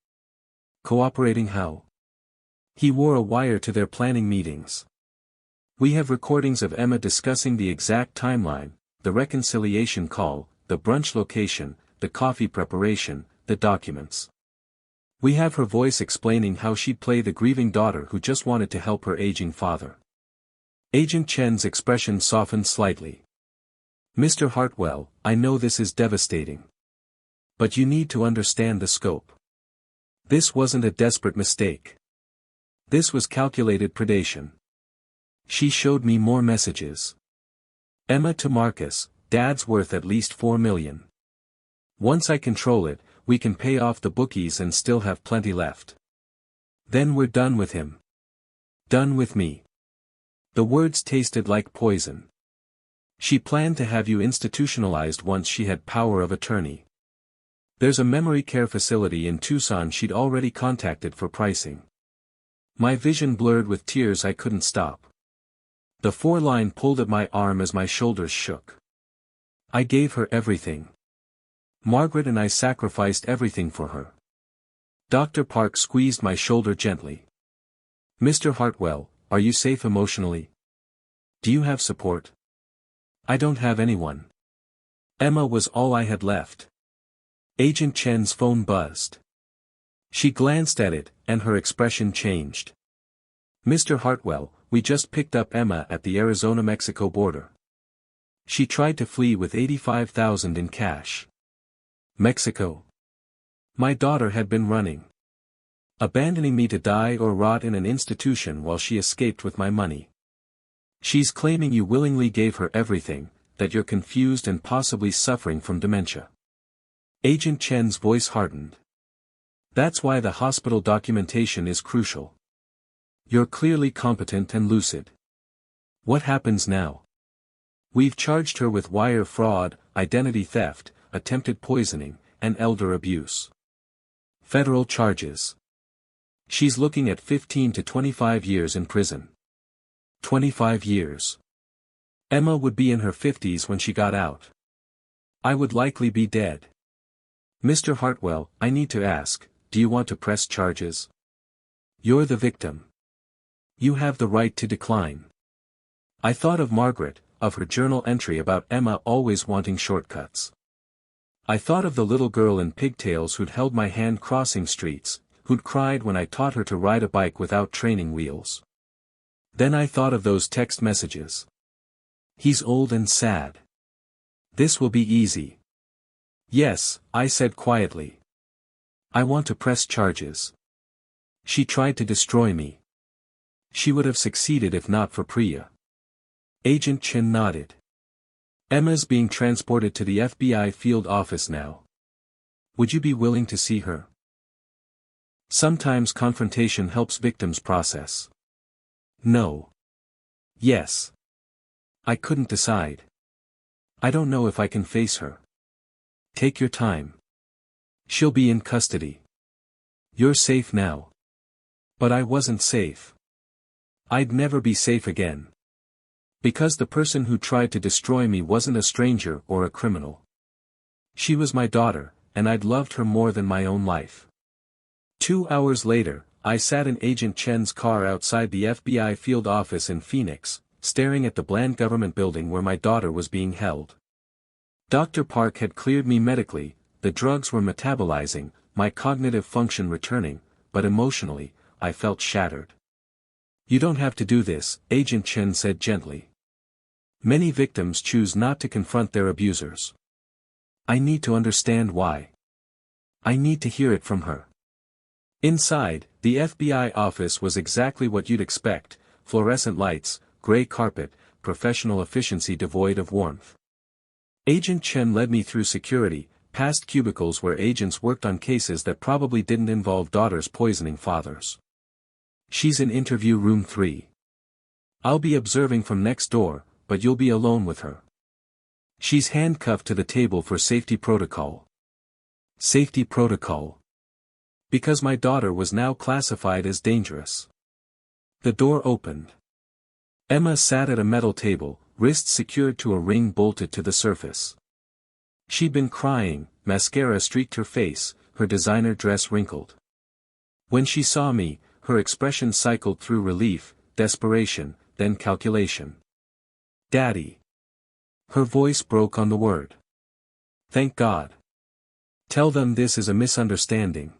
Cooperating how? He wore a wire to their planning meetings. We have recordings of Emma discussing the exact timeline, the reconciliation call, the brunch location, the coffee preparation, the documents. We have her voice explaining how she'd play the grieving daughter who just wanted to help her aging father. Agent Chen's expression softened slightly. Mr. Hartwell, I know this is devastating. But you need to understand the scope. This wasn't a desperate mistake. This was calculated predation. She showed me more messages. Emma to Marcus, Dad's worth at least 4 million. Once I control it, we can pay off the bookies and still have plenty left. Then we're done with him. Done with me. The words tasted like poison. She planned to have you institutionalized once she had power of attorney. There's a memory care facility in Tucson she'd already contacted for pricing. My vision blurred with tears I couldn't stop. The 4-line pulled at my arm as my shoulders shook. I gave her everything. Margaret and I sacrificed everything for her. Dr. Park squeezed my shoulder gently. Mr. Hartwell, are you safe emotionally? Do you have support? I don't have anyone. Emma was all I had left. Agent Chen's phone buzzed. She glanced at it, and her expression changed. Mr. Hartwell, we just picked up Emma at the Arizona-Mexico border. She tried to flee with $85,000 in cash. Mexico. My daughter had been running. Abandoning me to die or rot in an institution while she escaped with my money. She's claiming you willingly gave her everything, that you're confused and possibly suffering from dementia. Agent Chen's voice hardened. That's why the hospital documentation is crucial. You're clearly competent and lucid. What happens now? We've charged her with wire fraud, identity theft, attempted poisoning, and elder abuse. Federal charges. She's looking at 15 to 25 years in prison. 25 years. Emma would be in her 50s when she got out. I would likely be dead. Mr. Hartwell, I need to ask, do you want to press charges? You're the victim. You have the right to decline. I thought of Margaret, of her journal entry about Emma always wanting shortcuts. I thought of the little girl in pigtails who'd held my hand crossing streets, who'd cried when I taught her to ride a bike without training wheels. Then I thought of those text messages. He's old and sad. This will be easy. Yes, I said quietly. I want to press charges. She tried to destroy me. She would have succeeded if not for Priya. Agent Chen nodded. Emma's being transported to the FBI field office now. Would you be willing to see her? Sometimes confrontation helps victims process. No. Yes. I couldn't decide. I don't know if I can face her. Take your time. She'll be in custody. You're safe now. But I wasn't safe. I'd never be safe again. Because the person who tried to destroy me wasn't a stranger or a criminal. She was my daughter, and I'd loved her more than my own life. 2 hours later, I sat in Agent Chen's car outside the FBI field office in Phoenix, staring at the bland government building where my daughter was being held. Dr. Park had cleared me medically, the drugs were metabolizing, my cognitive function returning, but emotionally, I felt shattered. You don't have to do this, Agent Chen said gently. Many victims choose not to confront their abusers. I need to understand why. I need to hear it from her. Inside, the FBI office was exactly what you'd expect: fluorescent lights, gray carpet, professional efficiency devoid of warmth. Agent Chen led me through security, past cubicles where agents worked on cases that probably didn't involve daughters poisoning fathers. She's in interview room 3. I'll be observing from next door, but you'll be alone with her. She's handcuffed to the table for safety protocol. Safety protocol. Because my daughter was now classified as dangerous. The door opened. Emma sat at a metal table, wrists secured to a ring bolted to the surface. She'd been crying, mascara streaked her face, her designer dress wrinkled. When she saw me, her expression cycled through relief, desperation, then calculation. Daddy. Her voice broke on the word. Thank God. Tell them this is a misunderstanding.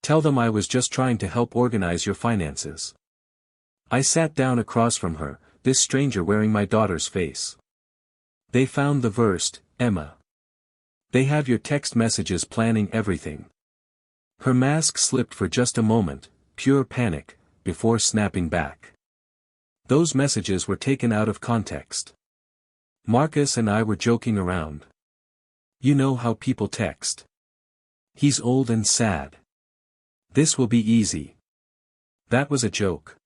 Tell them I was just trying to help organize your finances. I sat down across from her, this stranger wearing my daughter's face. They found the verse, Emma. They have your text messages planning everything. Her mask slipped for just a moment, pure panic, before snapping back. Those messages were taken out of context. Marcus and I were joking around. You know how people text. He's old and sad. This will be easy. That was a joke.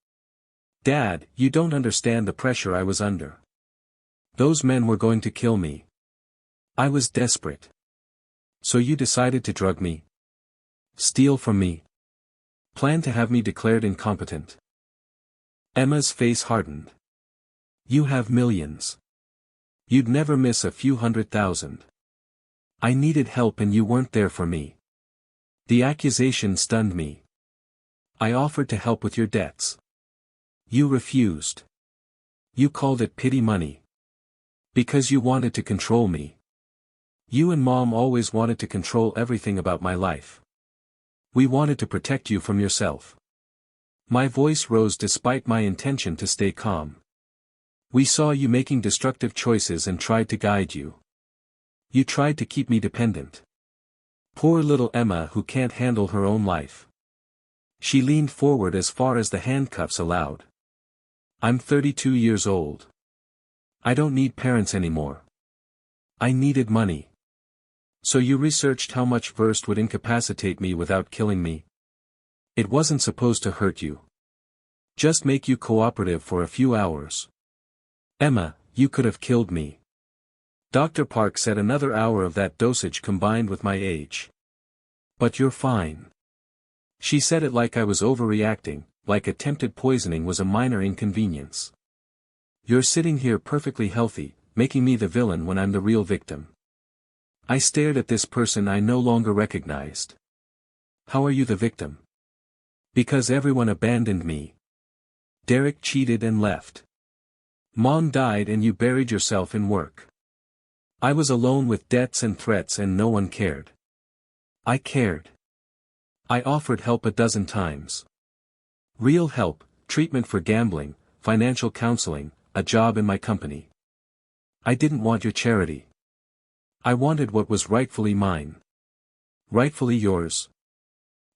Dad, you don't understand the pressure I was under. Those men were going to kill me. I was desperate. So you decided to drug me? Steal from me? Plan to have me declared incompetent? Emma's face hardened. You have millions. You'd never miss a few 100,000. I needed help and you weren't there for me. The accusation stunned me. I offered to help with your debts. You refused. You called it pity money. Because you wanted to control me. You and Mom always wanted to control everything about my life. We wanted to protect you from yourself. My voice rose despite my intention to stay calm. We saw you making destructive choices and tried to guide you. You tried to keep me dependent. Poor little Emma who can't handle her own life. She leaned forward as far as the handcuffs allowed. I'm 32 years old. I don't need parents anymore. I needed money. So you researched how much first would incapacitate me without killing me? It wasn't supposed to hurt you. Just make you cooperative for a few hours. Emma, you could have killed me. Dr. Park said another hour of that dosage combined with my age. But you're fine. She said it like I was overreacting, like attempted poisoning was a minor inconvenience. You're sitting here perfectly healthy, making me the villain when I'm the real victim. I stared at this person I no longer recognized. How are you the victim? Because everyone abandoned me. Derek cheated and left. Mom died and you buried yourself in work. I was alone with debts and threats and no one cared. I cared. I offered help a dozen times. Real help, treatment for gambling, financial counseling, a job in my company. I didn't want your charity. I wanted what was rightfully mine. Rightfully yours.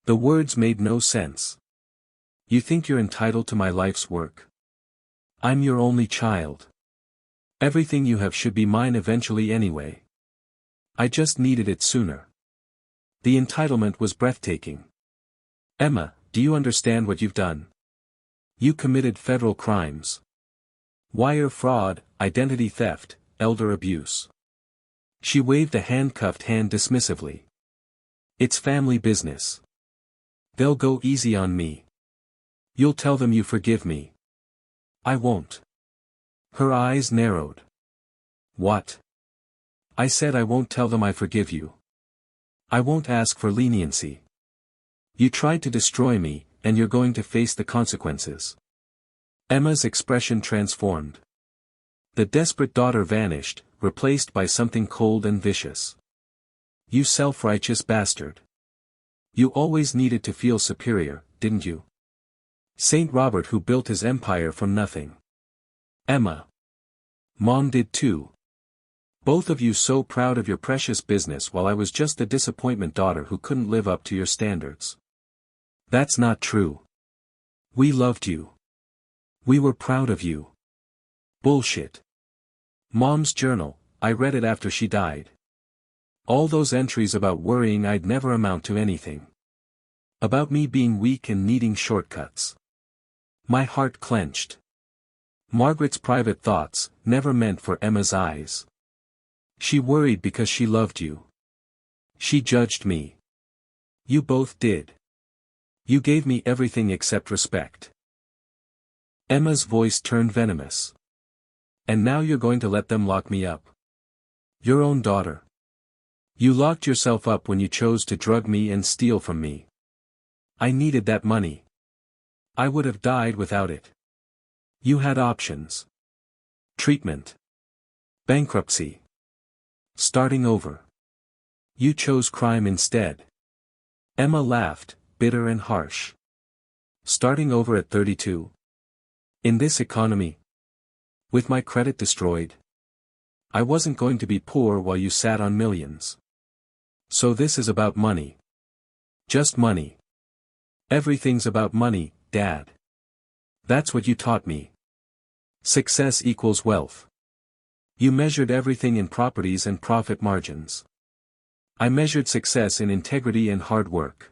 The words made no sense. You think you're entitled to my life's work? I'm your only child. Everything you have should be mine eventually anyway. I just needed it sooner. The entitlement was breathtaking. Emma, do you understand what you've done? You committed federal crimes. Wire fraud, identity theft, elder abuse. She waved a handcuffed hand dismissively. It's family business. They'll go easy on me. You'll tell them you forgive me. I won't. Her eyes narrowed. What? I said I won't tell them I forgive you. I won't ask for leniency. You tried to destroy me, and you're going to face the consequences. Emma's expression transformed. The desperate daughter vanished, replaced by something cold and vicious. You self-righteous bastard. You always needed to feel superior, didn't you? Saint Robert who built his empire from nothing. Emma. Mom did too. Both of you so proud of your precious business while I was just the disappointment daughter who couldn't live up to your standards. That's not true. We loved you. We were proud of you. Bullshit. Mom's journal, I read it after she died. All those entries about worrying I'd never amount to anything. About me being weak and needing shortcuts. My heart clenched. Margaret's private thoughts, never meant for Emma's eyes. She worried because she loved you. She judged me. You both did. You gave me everything except respect. Emma's voice turned venomous. And now you're going to let them lock me up. Your own daughter. You locked yourself up when you chose to drug me and steal from me. I needed that money. I would have died without it. You had options. Treatment. Bankruptcy. Starting over. You chose crime instead. Emma laughed, bitter and harsh. Starting over at 32. In this economy. With my credit destroyed. I wasn't going to be poor while you sat on millions. So this is about money. Just money. Everything's about money, Dad. That's what you taught me. Success equals wealth. You measured everything in properties and profit margins. I measured success in integrity and hard work.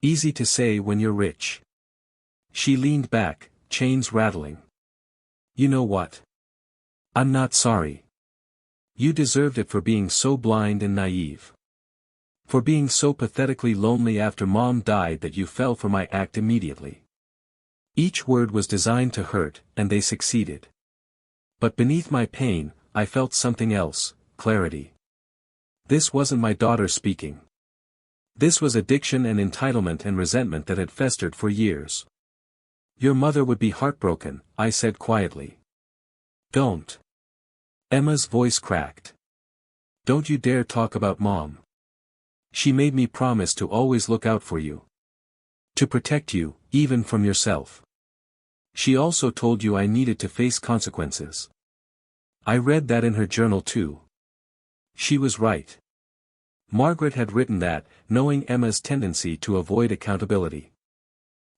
Easy to say when you're rich. She leaned back, chains rattling. You know what? I'm not sorry. You deserved it for being so blind and naive. For being so pathetically lonely after Mom died that you fell for my act immediately. Each word was designed to hurt, and they succeeded. But beneath my pain, I felt something else, clarity. This wasn't my daughter speaking. This was addiction and entitlement and resentment that had festered for years. Your mother would be heartbroken, I said quietly. Don't. Emma's voice cracked. Don't you dare talk about Mom. She made me promise to always look out for you. To protect you, even from yourself. She also told you I needed to face consequences. I read that in her journal too. She was right. Margaret had written that, knowing Emma's tendency to avoid accountability.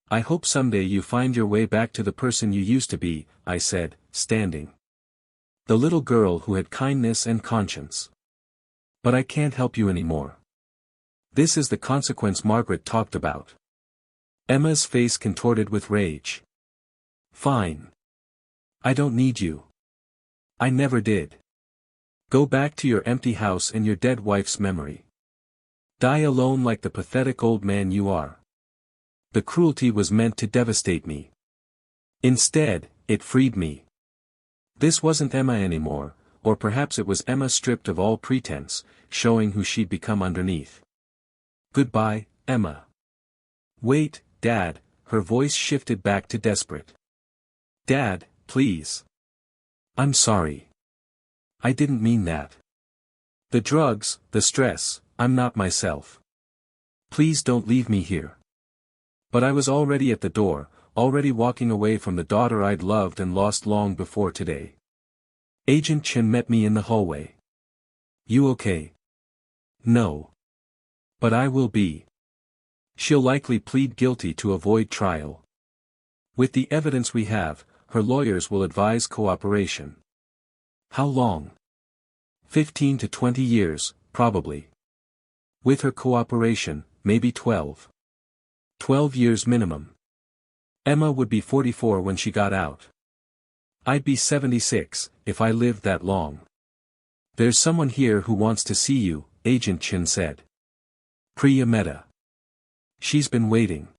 I hope someday you find your way back to the person you used to be, I said, standing. The little girl who had kindness and conscience. But I can't help you anymore. This is the consequence Margaret talked about. Emma's face contorted with rage. Fine. I don't need you. I never did. Go back to your empty house and your dead wife's memory. Die alone like the pathetic old man you are. The cruelty was meant to devastate me. Instead, it freed me. This wasn't Emma anymore, or perhaps it was Emma stripped of all pretense, showing who she'd become underneath. Goodbye, Emma. Wait, Dad, her voice shifted back to desperate. Dad, please. I'm sorry. I didn't mean that. The drugs, the stress, I'm not myself. Please don't leave me here. But I was already at the door, already walking away from the daughter I'd loved and lost long before today. Agent Chen met me in the hallway. You okay? No. But I will be. She'll likely plead guilty to avoid trial. With the evidence we have, her lawyers will advise cooperation. How long? 15 to 20 years, probably. With her cooperation, maybe 12. 12 years minimum. Emma would be 44 when she got out. I'd be 76, if I lived that long. There's someone here who wants to see you, Agent Chen said. Priya Mehta. She's been waiting.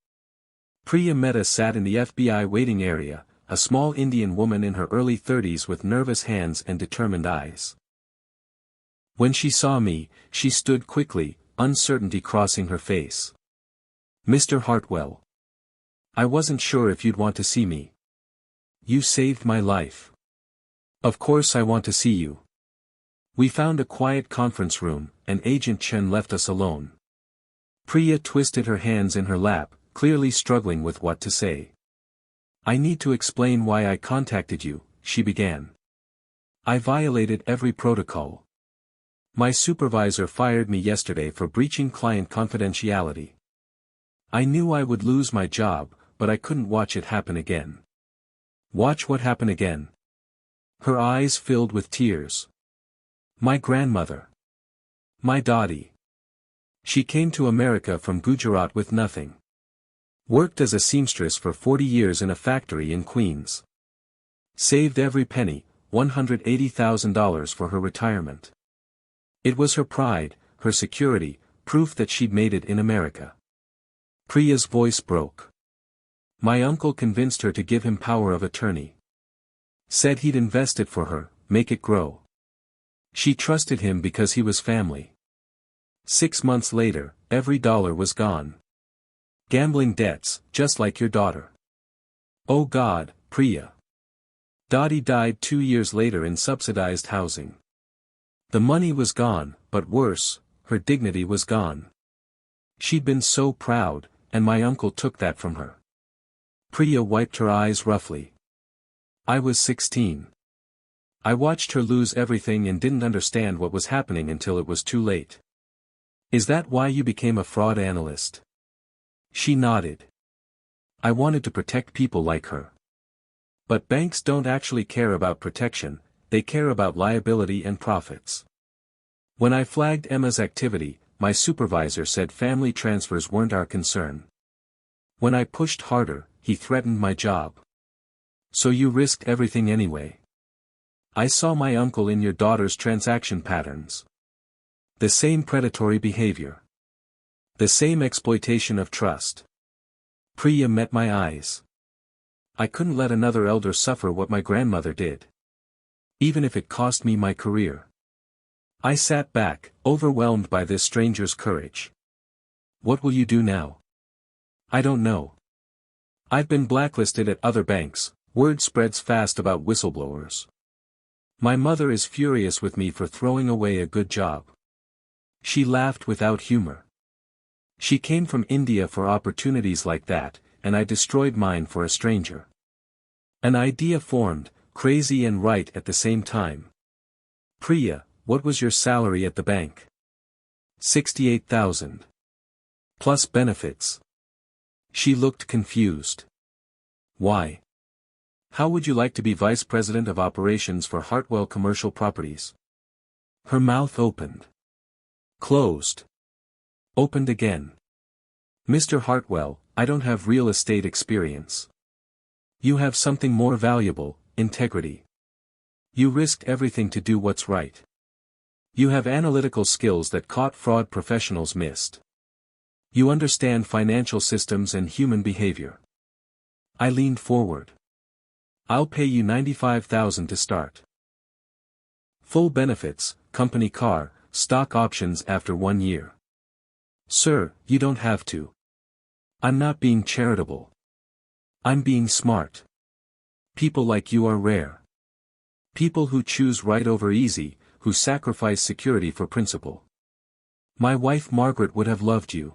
Priya Mehta sat in the FBI waiting area, a small Indian woman in her early 30s with nervous hands and determined eyes. When she saw me, she stood quickly, uncertainty crossing her face. Mr. Hartwell. I wasn't sure if you'd want to see me. You saved my life. Of course I want to see you. We found a quiet conference room, and Agent Chen left us alone. Priya twisted her hands in her lap, clearly struggling with what to say. I need to explain why I contacted you, she began. I violated every protocol. My supervisor fired me yesterday for breaching client confidentiality. I knew I would lose my job, but I couldn't watch it happen again. Watch what happened again. Her eyes filled with tears. My grandmother. My Dottie. She came to America from Gujarat with nothing. Worked as a seamstress for 40 years in a factory in Queens. Saved every penny, $180,000 for her retirement. It was her pride, her security, proof that she'd made it in America. Priya's voice broke. My uncle convinced her to give him power of attorney. Said he'd invest it for her, make it grow. She trusted him because he was family. 6 months later, every dollar was gone. Gambling debts, just like your daughter. Oh God, Priya. Dottie died 2 years later in subsidized housing. The money was gone, but worse, her dignity was gone. She'd been so proud, and my uncle took that from her. Priya wiped her eyes roughly. I was 16. I watched her lose everything and didn't understand what was happening until it was too late. Is that why you became a fraud analyst? She nodded. I wanted to protect people like her. But banks don't actually care about protection, they care about liability and profits. When I flagged Emma's activity, my supervisor said family transfers weren't our concern. When I pushed harder, he threatened my job. So you risked everything anyway. I saw my uncle in your daughter's transaction patterns. The same predatory behavior. The same exploitation of trust. Priya met my eyes. I couldn't let another elder suffer what my grandmother did. Even if it cost me my career. I sat back, overwhelmed by this stranger's courage. What will you do now? I don't know. I've been blacklisted at other banks, word spreads fast about whistleblowers. My mother is furious with me for throwing away a good job. She laughed without humor. She came from India for opportunities like that, and I destroyed mine for a stranger. An idea formed, crazy and right at the same time. Priya, what was your salary at the bank? 68,000. Plus benefits. She looked confused. Why? How would you like to be vice president of operations for Hartwell Commercial Properties? Her mouth opened. Closed. Opened again. Mr. Hartwell, I don't have real estate experience. You have something more valuable, integrity. You risked everything to do what's right. You have analytical skills that caught fraud professionals missed. You understand financial systems and human behavior. I leaned forward. I'll pay you $95,000 to start. Full benefits, company car, stock options after 1 year. Sir, you don't have to. I'm not being charitable. I'm being smart. People like you are rare. People who choose right over easy, who sacrifice security for principle. My wife Margaret would have loved you.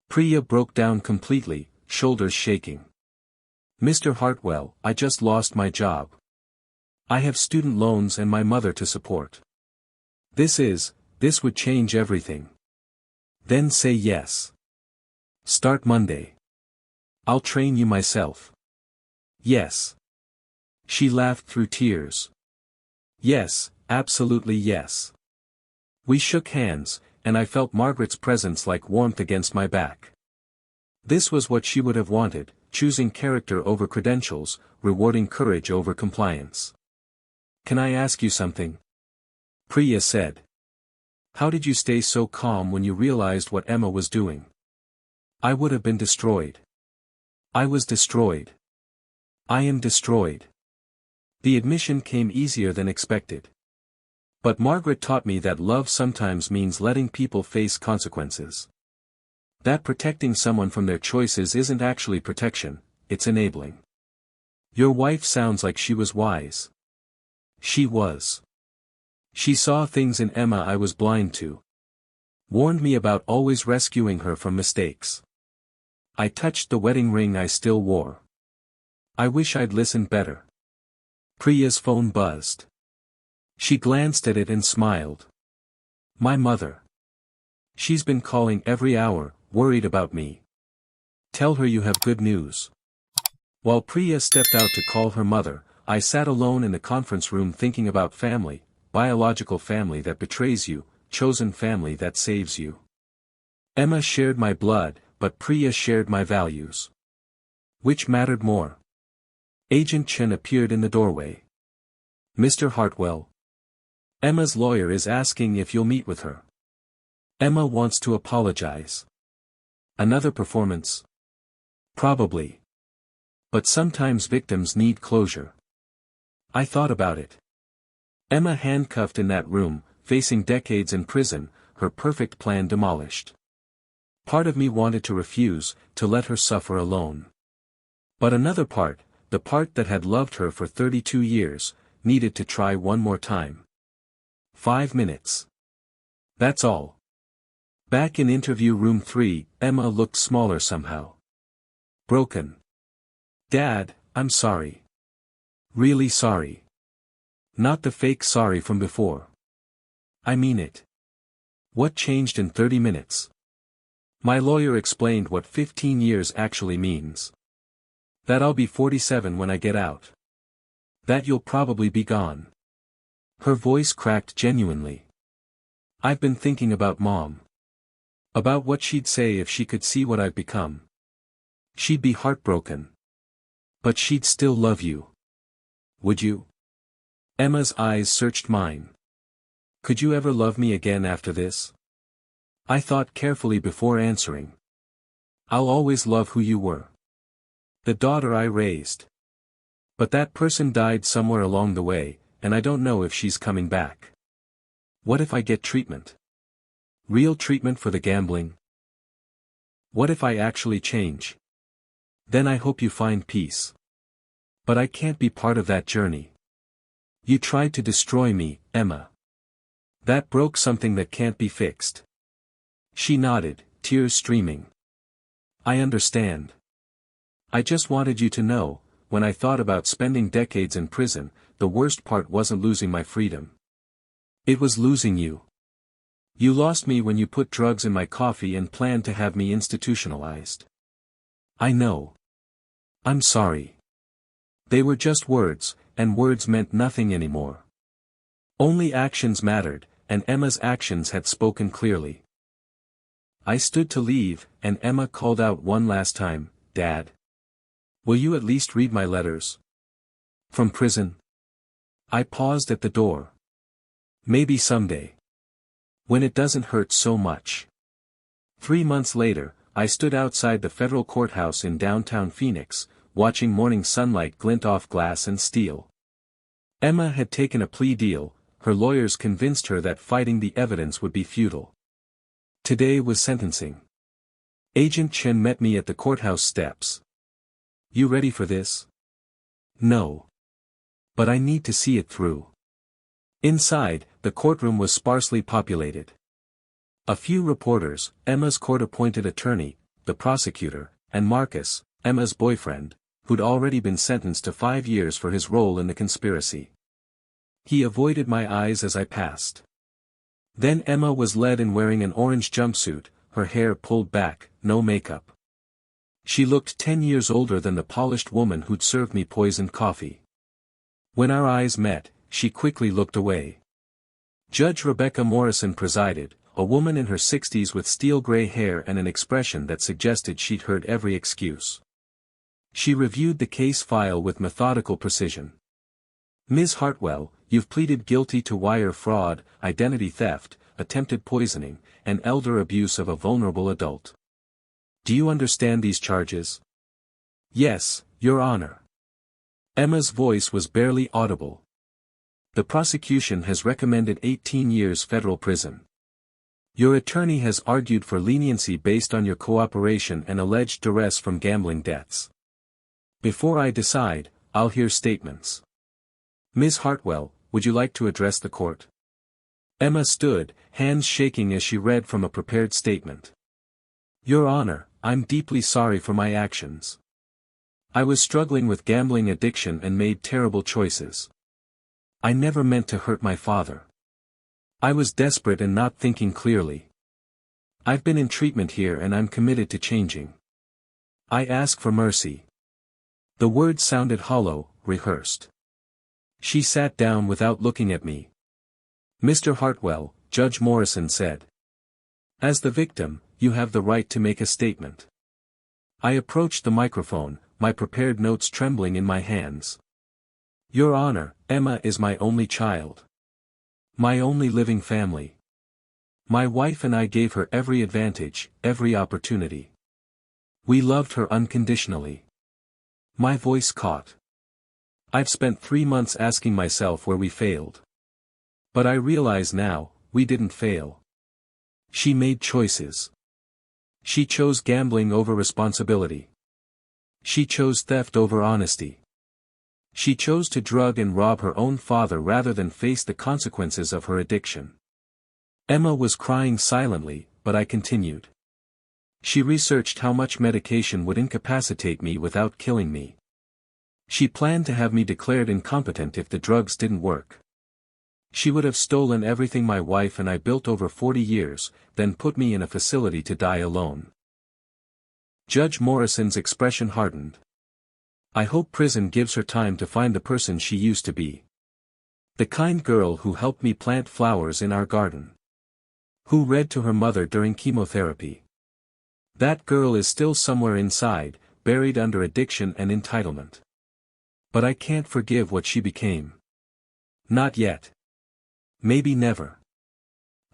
Priya broke down completely, shoulders shaking. Mr. Hartwell, I just lost my job. I have student loans and my mother to support. This would change everything. Then say yes. Start Monday. I'll train you myself. Yes. She laughed through tears. Yes, absolutely yes. We shook hands, and I felt Margaret's presence like warmth against my back. This was what she would have wanted, choosing character over credentials, rewarding courage over compliance. Can I ask you something? Priya said. How did you stay so calm when you realized what Emma was doing? I would have been destroyed. I was destroyed. I am destroyed. The admission came easier than expected. But Margaret taught me that love sometimes means letting people face consequences. That protecting someone from their choices isn't actually protection, it's enabling. Your wife sounds like she was wise. She was. She saw things in Emma I was blind to. Warned me about always rescuing her from mistakes. I touched the wedding ring I still wore. I wish I'd listened better. Priya's phone buzzed. She glanced at it and smiled. My mother. She's been calling every hour, worried about me. Tell her you have good news. While Priya stepped out to call her mother, I sat alone in the conference room thinking about family, biological family that betrays you, chosen family that saves you. Emma shared my blood, but Priya shared my values. Which mattered more? Agent Chen appeared in the doorway. Mr. Hartwell. Emma's lawyer is asking if you'll meet with her. Emma wants to apologize. Another performance? Probably. But sometimes victims need closure. I thought about it. Emma handcuffed in that room, facing decades in prison, her perfect plan demolished. Part of me wanted to refuse, to let her suffer alone. But another part, the part that had loved her for 32 years, needed to try one more time. 5 minutes. That's all. Back in interview room 3, Emma looked smaller somehow. Broken. Dad, I'm sorry. Really sorry. Not the fake sorry from before. I mean it. What changed in 30 minutes? My lawyer explained what 15 years actually means. That I'll be 47 when I get out. That you'll probably be gone. Her voice cracked genuinely. I've been thinking about Mom. About what she'd say if she could see what I've become. She'd be heartbroken. But she'd still love you. Would you? Emma's eyes searched mine. Could you ever love me again after this? I thought carefully before answering. I'll always love who you were. The daughter I raised. But that person died somewhere along the way, and I don't know if she's coming back. What if I get treatment? Real treatment for the gambling? What if I actually change? Then I hope you find peace. But I can't be part of that journey. You tried to destroy me, Emma. That broke something that can't be fixed. She nodded, tears streaming. I understand. I just wanted you to know, when I thought about spending decades in prison, the worst part wasn't losing my freedom. It was losing you. You lost me when you put drugs in my coffee and planned to have me institutionalized. I know. I'm sorry. They were just words, and words meant nothing anymore. Only actions mattered, and Emma's actions had spoken clearly. I stood to leave, and Emma called out one last time, Dad. Will you at least read my letters? From prison? I paused at the door. Maybe someday. When it doesn't hurt so much. 3 months later, I stood outside the federal courthouse in downtown Phoenix, watching morning sunlight glint off glass and steel. Emma had taken a plea deal, her lawyers convinced her that fighting the evidence would be futile. Today was sentencing. Agent Chen met me at the courthouse steps. You ready for this? No. But I need to see it through. Inside, the courtroom was sparsely populated. A few reporters, Emma's court-appointed attorney, the prosecutor, and Marcus, Emma's boyfriend, who'd already been sentenced to 5 years for his role in the conspiracy. He avoided my eyes as I passed. Then Emma was led in wearing an orange jumpsuit, her hair pulled back, no makeup. She looked 10 years older than the polished woman who'd served me poisoned coffee. When our eyes met, she quickly looked away. Judge Rebecca Morrison presided, a woman in her 60s with steel-gray hair and an expression that suggested she'd heard every excuse. She reviewed the case file with methodical precision. Ms. Hartwell, you've pleaded guilty to wire fraud, identity theft, attempted poisoning, and elder abuse of a vulnerable adult. Do you understand these charges? Yes, Your Honor. Emma's voice was barely audible. The prosecution has recommended 18 years federal prison. Your attorney has argued for leniency based on your cooperation and alleged duress from gambling debts. Before I decide, I'll hear statements. Ms. Hartwell, would you like to address the court? Emma stood, hands shaking as she read from a prepared statement. Your Honor, I'm deeply sorry for my actions. I was struggling with gambling addiction and made terrible choices. I never meant to hurt my father. I was desperate and not thinking clearly. I've been in treatment here and I'm committed to changing. I ask for mercy. The words sounded hollow, rehearsed. She sat down without looking at me. Mr. Hartwell, Judge Morrison said. As the victim, you have the right to make a statement. I approached the microphone, my prepared notes trembling in my hands. Your Honor, Emma is my only child. My only living family. My wife and I gave her every advantage, every opportunity. We loved her unconditionally. My voice caught. I've spent 3 months asking myself where we failed. But I realize now, we didn't fail. She made choices. She chose gambling over responsibility. She chose theft over honesty. She chose to drug and rob her own father rather than face the consequences of her addiction. Emma was crying silently, but I continued. She researched how much medication would incapacitate me without killing me. She planned to have me declared incompetent if the drugs didn't work. She would have stolen everything my wife and I built over 40 years, then put me in a facility to die alone. Judge Morrison's expression hardened. I hope prison gives her time to find the person she used to be. The kind girl who helped me plant flowers in our garden. Who read to her mother during chemotherapy. That girl is still somewhere inside, buried under addiction and entitlement. But I can't forgive what she became. Not yet. Maybe never.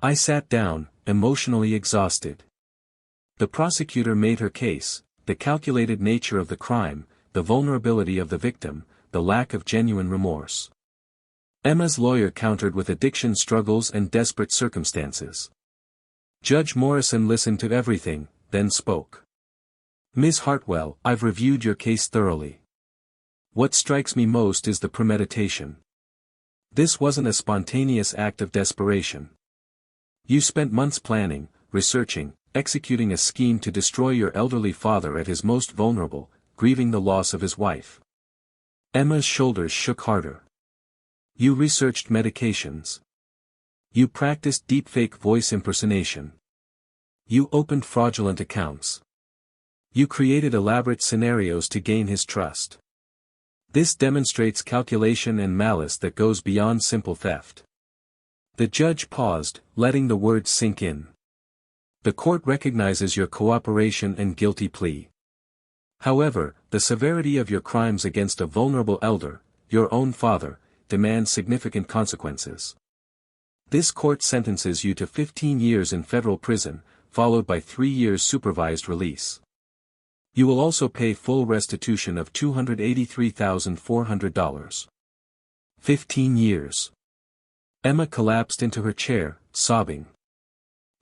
I sat down, emotionally exhausted. The prosecutor made her case, the calculated nature of the crime, the vulnerability of the victim, the lack of genuine remorse. Emma's lawyer countered with addiction struggles and desperate circumstances. Judge Morrison listened to everything, then spoke. Ms. Hartwell, I've reviewed your case thoroughly. What strikes me most is the premeditation. This wasn't a spontaneous act of desperation. You spent months planning, researching, executing a scheme to destroy your elderly father at his most vulnerable, grieving the loss of his wife. Emma's shoulders shook harder. You researched medications. You practiced deepfake voice impersonation. You opened fraudulent accounts. You created elaborate scenarios to gain his trust. This demonstrates calculation and malice that goes beyond simple theft. The judge paused, letting the words sink in. The court recognizes your cooperation and guilty plea. However, the severity of your crimes against a vulnerable elder, your own father, demands significant consequences. This court sentences you to 15 years in federal prison, followed by 3 years supervised release. You will also pay full restitution of $283,400. 15 years. Emma collapsed into her chair, sobbing.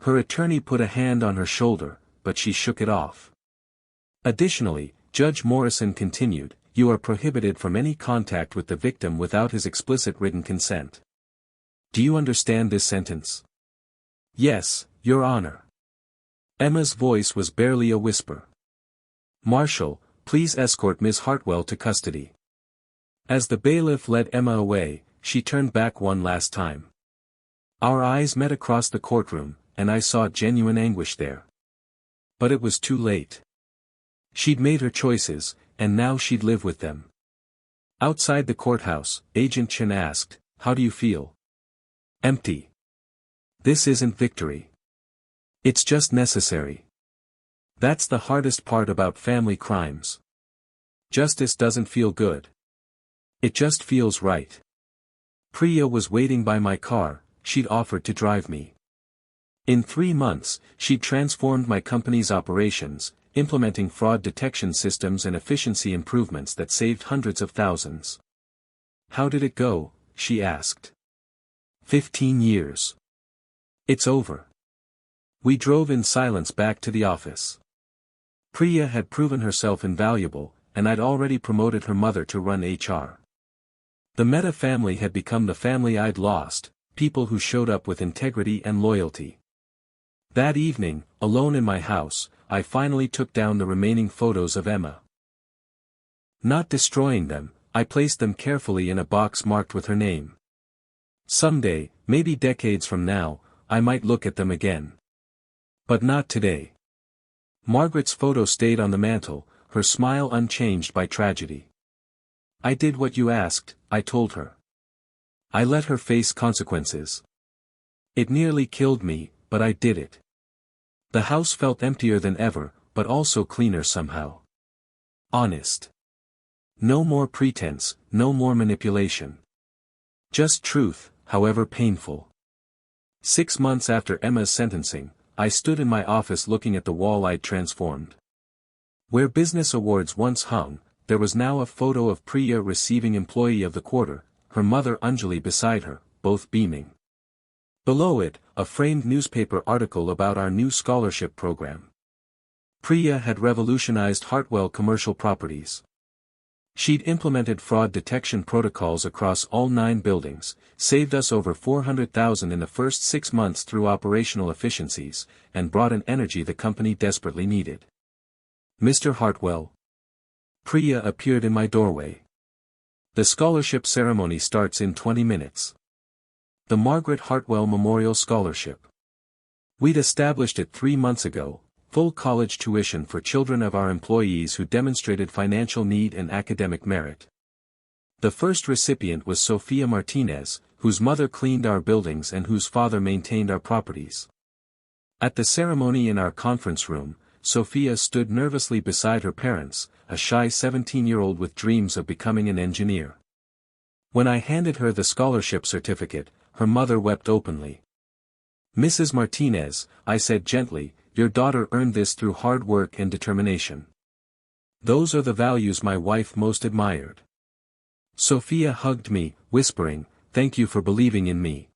Her attorney put a hand on her shoulder, but she shook it off. Additionally, Judge Morrison continued, you are prohibited from any contact with the victim without his explicit written consent. Do you understand this sentence? Yes, Your Honor. Emma's voice was barely a whisper. Marshal, please escort Ms. Hartwell to custody. As the bailiff led Emma away, she turned back one last time. Our eyes met across the courtroom, and I saw genuine anguish there. But it was too late. She'd made her choices, and now she'd live with them. Outside the courthouse, Agent Chen asked, how do you feel? Empty. This isn't victory. It's just necessary. That's the hardest part about family crimes. Justice doesn't feel good. It just feels right. Priya was waiting by my car, she'd offered to drive me. In 3 months, she'd transformed my company's operations, implementing fraud detection systems and efficiency improvements that saved hundreds of thousands. How did it go? She asked. 15 years. It's over. We drove in silence back to the office. Priya had proven herself invaluable, and I'd already promoted her mother to run HR. The Mehta family had become the family I'd lost, people who showed up with integrity and loyalty. That evening, alone in my house, I finally took down the remaining photos of Emma. Not destroying them, I placed them carefully in a box marked with her name. Someday, maybe decades from now, I might look at them again. But not today. Margaret's photo stayed on the mantel, her smile unchanged by tragedy. I did what you asked, I told her. I let her face consequences. It nearly killed me, but I did it. The house felt emptier than ever, but also cleaner somehow. Honest. No more pretense, no more manipulation. Just truth, however painful. 6 months after Emma's sentencing, I stood in my office looking at the wall I'd transformed. Where business awards once hung, there was now a photo of Priya receiving Employee of the Quarter, her mother Anjali beside her, both beaming. Below it, a framed newspaper article about our new scholarship program. Priya had revolutionized Hartwell Commercial Properties. She'd implemented fraud detection protocols across all 9 buildings, saved us over $400,000 in the first 6 months through operational efficiencies, and brought an energy the company desperately needed. Mr. Hartwell. Priya appeared in my doorway. The scholarship ceremony starts in 20 minutes. The Margaret Hartwell Memorial Scholarship. We'd established it 3 months ago. Full college tuition for children of our employees who demonstrated financial need and academic merit. The first recipient was Sophia Martinez, whose mother cleaned our buildings and whose father maintained our properties. At the ceremony in our conference room, Sophia stood nervously beside her parents, a shy 17-year-old with dreams of becoming an engineer. When I handed her the scholarship certificate, her mother wept openly. "Mrs. Martinez," I said gently, "your daughter earned this through hard work and determination. Those are the values my wife most admired." Sophia hugged me, whispering, "Thank you for believing in me."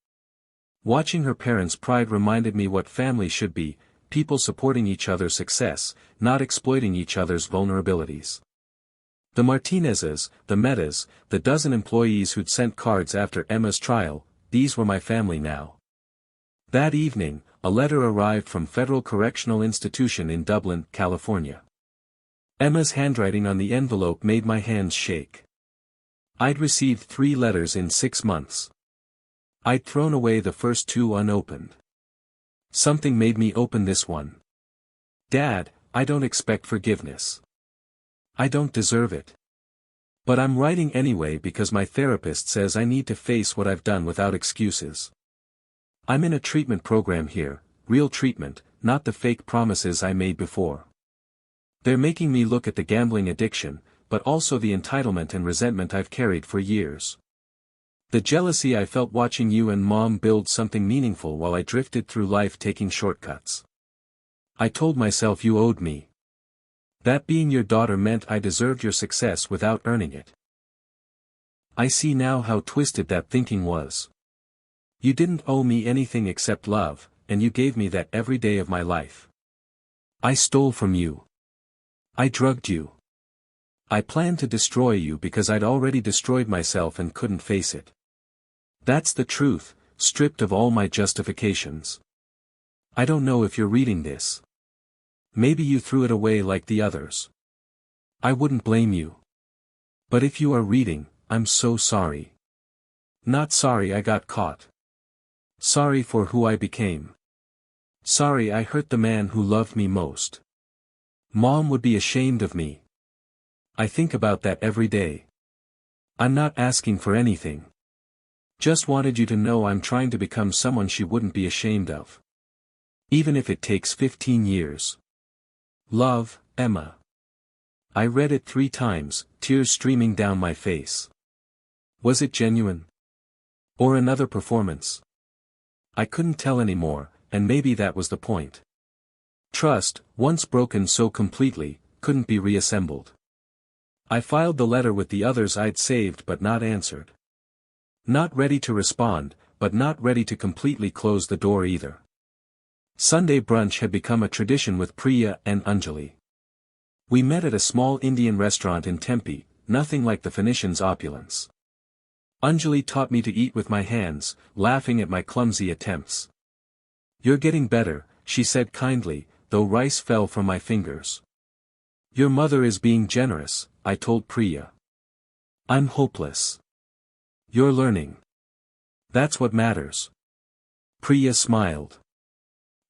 Watching her parents' pride reminded me what family should be, people supporting each other's success, not exploiting each other's vulnerabilities. The Martinezes, the Metas, the dozen employees who'd sent cards after Emma's trial, these were my family now. That evening, a letter arrived from Federal Correctional Institution in Dublin, California. Emma's handwriting on the envelope made my hands shake. I'd received 3 letters in 6 months. I'd thrown away the first 2 unopened. Something made me open this one. "Dad, I don't expect forgiveness. I don't deserve it. But I'm writing anyway because my therapist says I need to face what I've done without excuses. I'm in a treatment program here, real treatment, not the fake promises I made before. They're making me look at the gambling addiction, but also the entitlement and resentment I've carried for years. The jealousy I felt watching you and Mom build something meaningful while I drifted through life taking shortcuts. I told myself you owed me. That being your daughter meant I deserved your success without earning it. I see now how twisted that thinking was. You didn't owe me anything except love, and you gave me that every day of my life. I stole from you. I drugged you. I planned to destroy you because I'd already destroyed myself and couldn't face it. That's the truth, stripped of all my justifications. I don't know if you're reading this. Maybe you threw it away like the others. I wouldn't blame you. But if you are reading, I'm so sorry. Not sorry I got caught. Sorry for who I became. Sorry I hurt the man who loved me most. Mom would be ashamed of me. I think about that every day. I'm not asking for anything. Just wanted you to know I'm trying to become someone she wouldn't be ashamed of. Even if it takes 15 years. Love, Emma. I read it 3 times, tears streaming down my face. Was it genuine? Or another performance? I couldn't tell anymore, and maybe that was the point. Trust, once broken so completely, couldn't be reassembled. I filed the letter with the others I'd saved but not answered. Not ready to respond, but not ready to completely close the door either. Sunday brunch had become a tradition with Priya and Anjali. We met at a small Indian restaurant in Tempe, nothing like the Phoenicians' opulence. Anjali taught me to eat with my hands, laughing at my clumsy attempts. "You're getting better," she said kindly, though rice fell from my fingers. "Your mother is being generous," I told Priya. "I'm hopeless. You're learning." That's what matters. Priya smiled.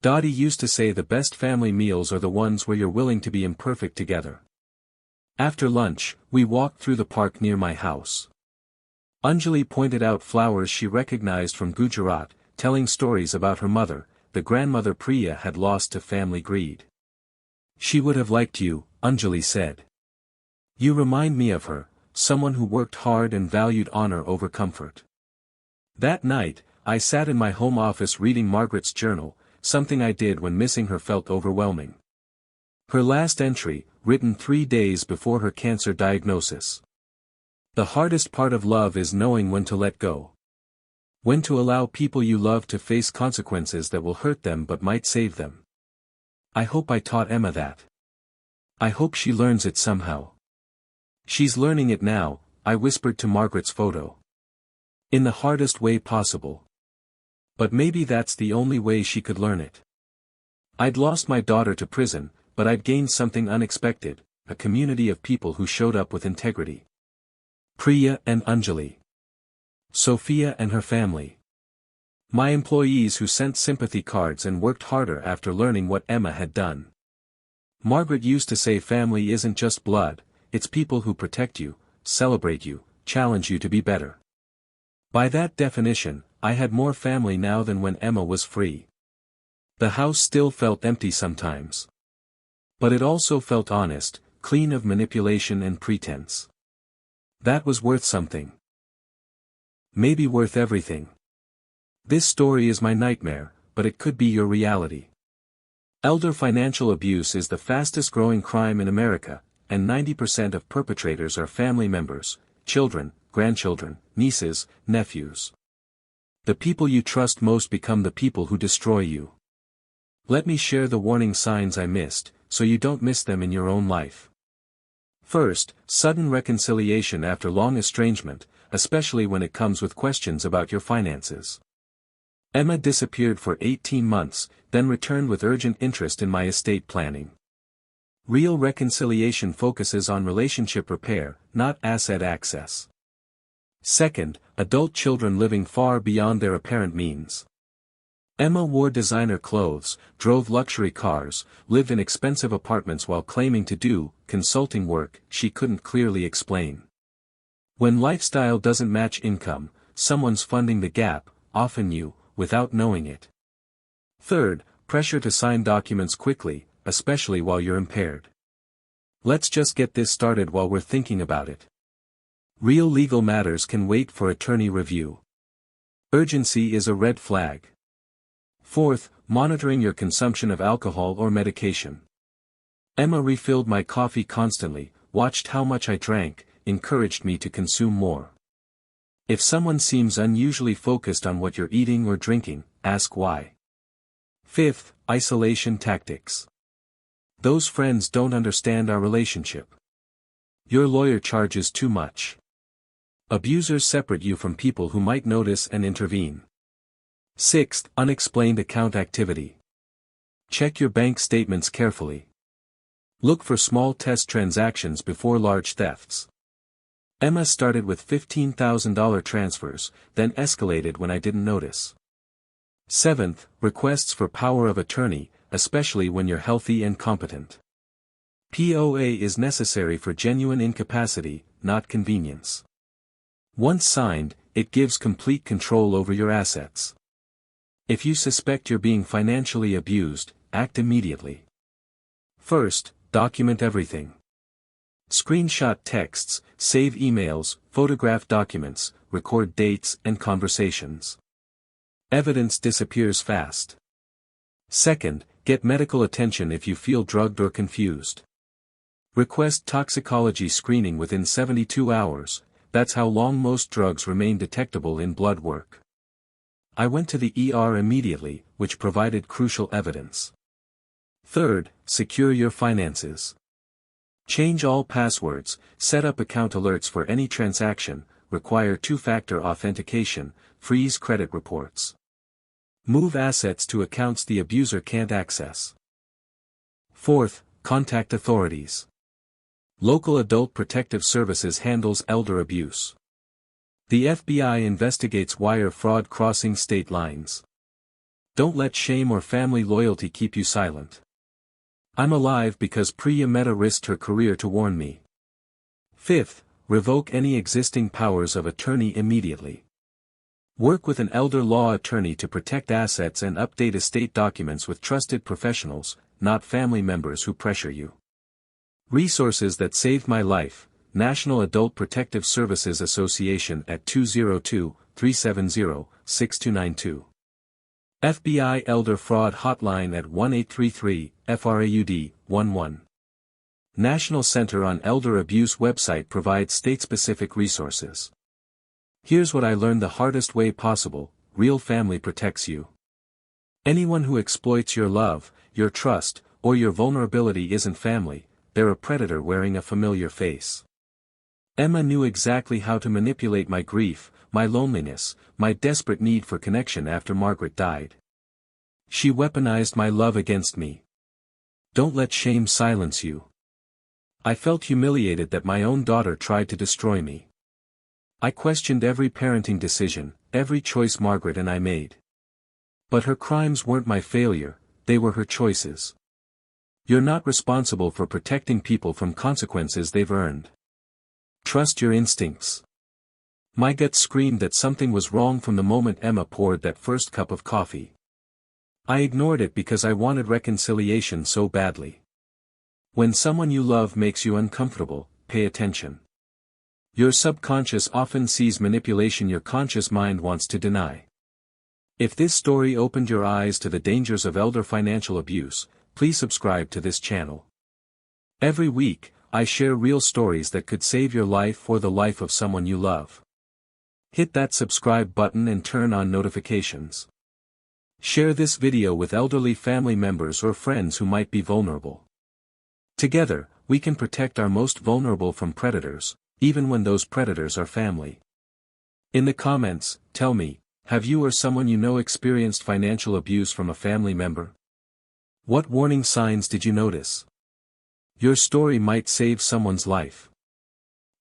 Dottie used to say the best family meals are the ones where you're willing to be imperfect together. After lunch, we walked through the park near my house. Anjali pointed out flowers she recognized from Gujarat, telling stories about her mother, the grandmother Priya had lost to family greed. She would have liked you, Anjali said. You remind me of her, someone who worked hard and valued honor over comfort. That night, I sat in my home office reading Margaret's journal, something I did when missing her felt overwhelming. Her last entry, written 3 days before her cancer diagnosis. The hardest part of love is knowing when to let go. When to allow people you love to face consequences that will hurt them but might save them. I hope I taught Emma that. I hope she learns it somehow. She's learning it now, I whispered to Margaret's photo. In the hardest way possible. But maybe that's the only way she could learn it. I'd lost my daughter to prison, but I'd gained something unexpected, a community of people who showed up with integrity. Priya and Anjali. Sophia and her family. My employees who sent sympathy cards and worked harder after learning what Emma had done. Margaret used to say family isn't just blood, it's people who protect you, celebrate you, challenge you to be better. By that definition, I had more family now than when Emma was free. The house still felt empty sometimes. But it also felt honest, clean of manipulation and pretense. That was worth something. Maybe worth everything. This story is my nightmare, but it could be your reality. Elder financial abuse is the fastest growing crime in America, and 90% of perpetrators are family members, children, grandchildren, nieces, nephews. The people you trust most become the people who destroy you. Let me share the warning signs I missed, so you don't miss them in your own life. First, sudden reconciliation after long estrangement, especially when it comes with questions about your finances. Emma disappeared for 18 months, then returned with urgent interest in my estate planning. Real reconciliation focuses on relationship repair, not asset access. Second, adult children living far beyond their apparent means. Emma wore designer clothes, drove luxury cars, lived in expensive apartments while claiming to do consulting work she couldn't clearly explain. When lifestyle doesn't match income, someone's funding the gap, often you, without knowing it. Third, pressure to sign documents quickly, especially while you're impaired. Let's just get this started while we're thinking about it. Real legal matters can wait for attorney review. Urgency is a red flag. Fourth, monitoring your consumption of alcohol or medication. Emma refilled my coffee constantly, watched how much I drank, encouraged me to consume more. If someone seems unusually focused on what you're eating or drinking, ask why. Fifth, isolation tactics. Those friends don't understand our relationship. Your lawyer charges too much. Abusers separate you from people who might notice and intervene. Sixth, unexplained account activity. Check your bank statements carefully. Look for small test transactions before large thefts. Emma started with $15,000 transfers, then escalated when I didn't notice. Seventh, requests for power of attorney, especially when you're healthy and competent. POA is necessary for genuine incapacity, not convenience. Once signed, it gives complete control over your assets. If you suspect you're being financially abused, act immediately. First, document everything. Screenshot texts, save emails, photograph documents, record dates and conversations. Evidence disappears fast. Second, get medical attention if you feel drugged or confused. Request toxicology screening within 72 hours, that's how long most drugs remain detectable in blood work. I went to the ER immediately, which provided crucial evidence. Third, secure your finances. Change all passwords, set up account alerts for any transaction, require two-factor authentication, freeze credit reports. Move assets to accounts the abuser can't access. Fourth, contact authorities. Local Adult Protective Services handles elder abuse. The FBI investigates wire fraud crossing state lines. Don't let shame or family loyalty keep you silent. I'm alive because Priya Mehta risked her career to warn me. 5th, revoke any existing powers of attorney immediately. Work with an elder law attorney to protect assets and update estate documents with trusted professionals, not family members who pressure you. Resources that saved my life: National Adult Protective Services Association at 202-370-6292. FBI Elder Fraud Hotline at 1-833-FRAUD-11. National Center on Elder Abuse website provides state-specific resources. Here's what I learned the hardest way possible: real family protects you. Anyone who exploits your love, your trust, or your vulnerability isn't family, they're a predator wearing a familiar face. Emma knew exactly how to manipulate my grief, my loneliness, my desperate need for connection after Margaret died. She weaponized my love against me. Don't let shame silence you. I felt humiliated that my own daughter tried to destroy me. I questioned every parenting decision, every choice Margaret and I made. But her crimes weren't my failure, they were her choices. You're not responsible for protecting people from consequences they've earned. Trust your instincts. My gut screamed that something was wrong from the moment Emma poured that first cup of coffee. I ignored it because I wanted reconciliation so badly. When someone you love makes you uncomfortable, pay attention. Your subconscious often sees manipulation your conscious mind wants to deny. If this story opened your eyes to the dangers of elder financial abuse, please subscribe to this channel. Every week, I share real stories that could save your life or the life of someone you love. Hit that subscribe button and turn on notifications. Share this video with elderly family members or friends who might be vulnerable. Together, we can protect our most vulnerable from predators, even when those predators are family. In the comments, tell me, have you or someone you know experienced financial abuse from a family member? What warning signs did you notice? Your story might save someone's life.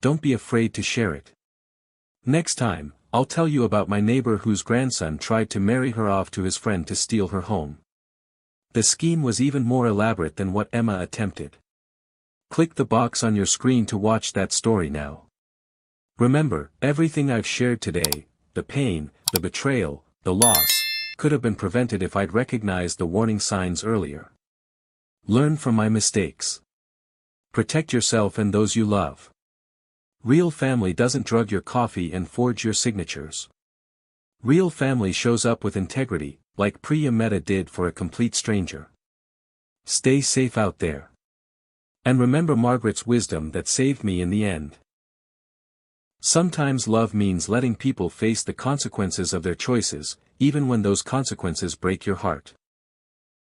Don't be afraid to share it. Next time, I'll tell you about my neighbor whose grandson tried to marry her off to his friend to steal her home. The scheme was even more elaborate than what Emma attempted. Click the box on your screen to watch that story now. Remember, everything I've shared today, the pain, the betrayal, the loss, could have been prevented if I'd recognized the warning signs earlier. Learn from my mistakes. Protect yourself and those you love. Real family doesn't drug your coffee and forge your signatures. Real family shows up with integrity, like Priya Mehta did for a complete stranger. Stay safe out there. And remember Margaret's wisdom that saved me in the end. Sometimes love means letting people face the consequences of their choices, even when those consequences break your heart.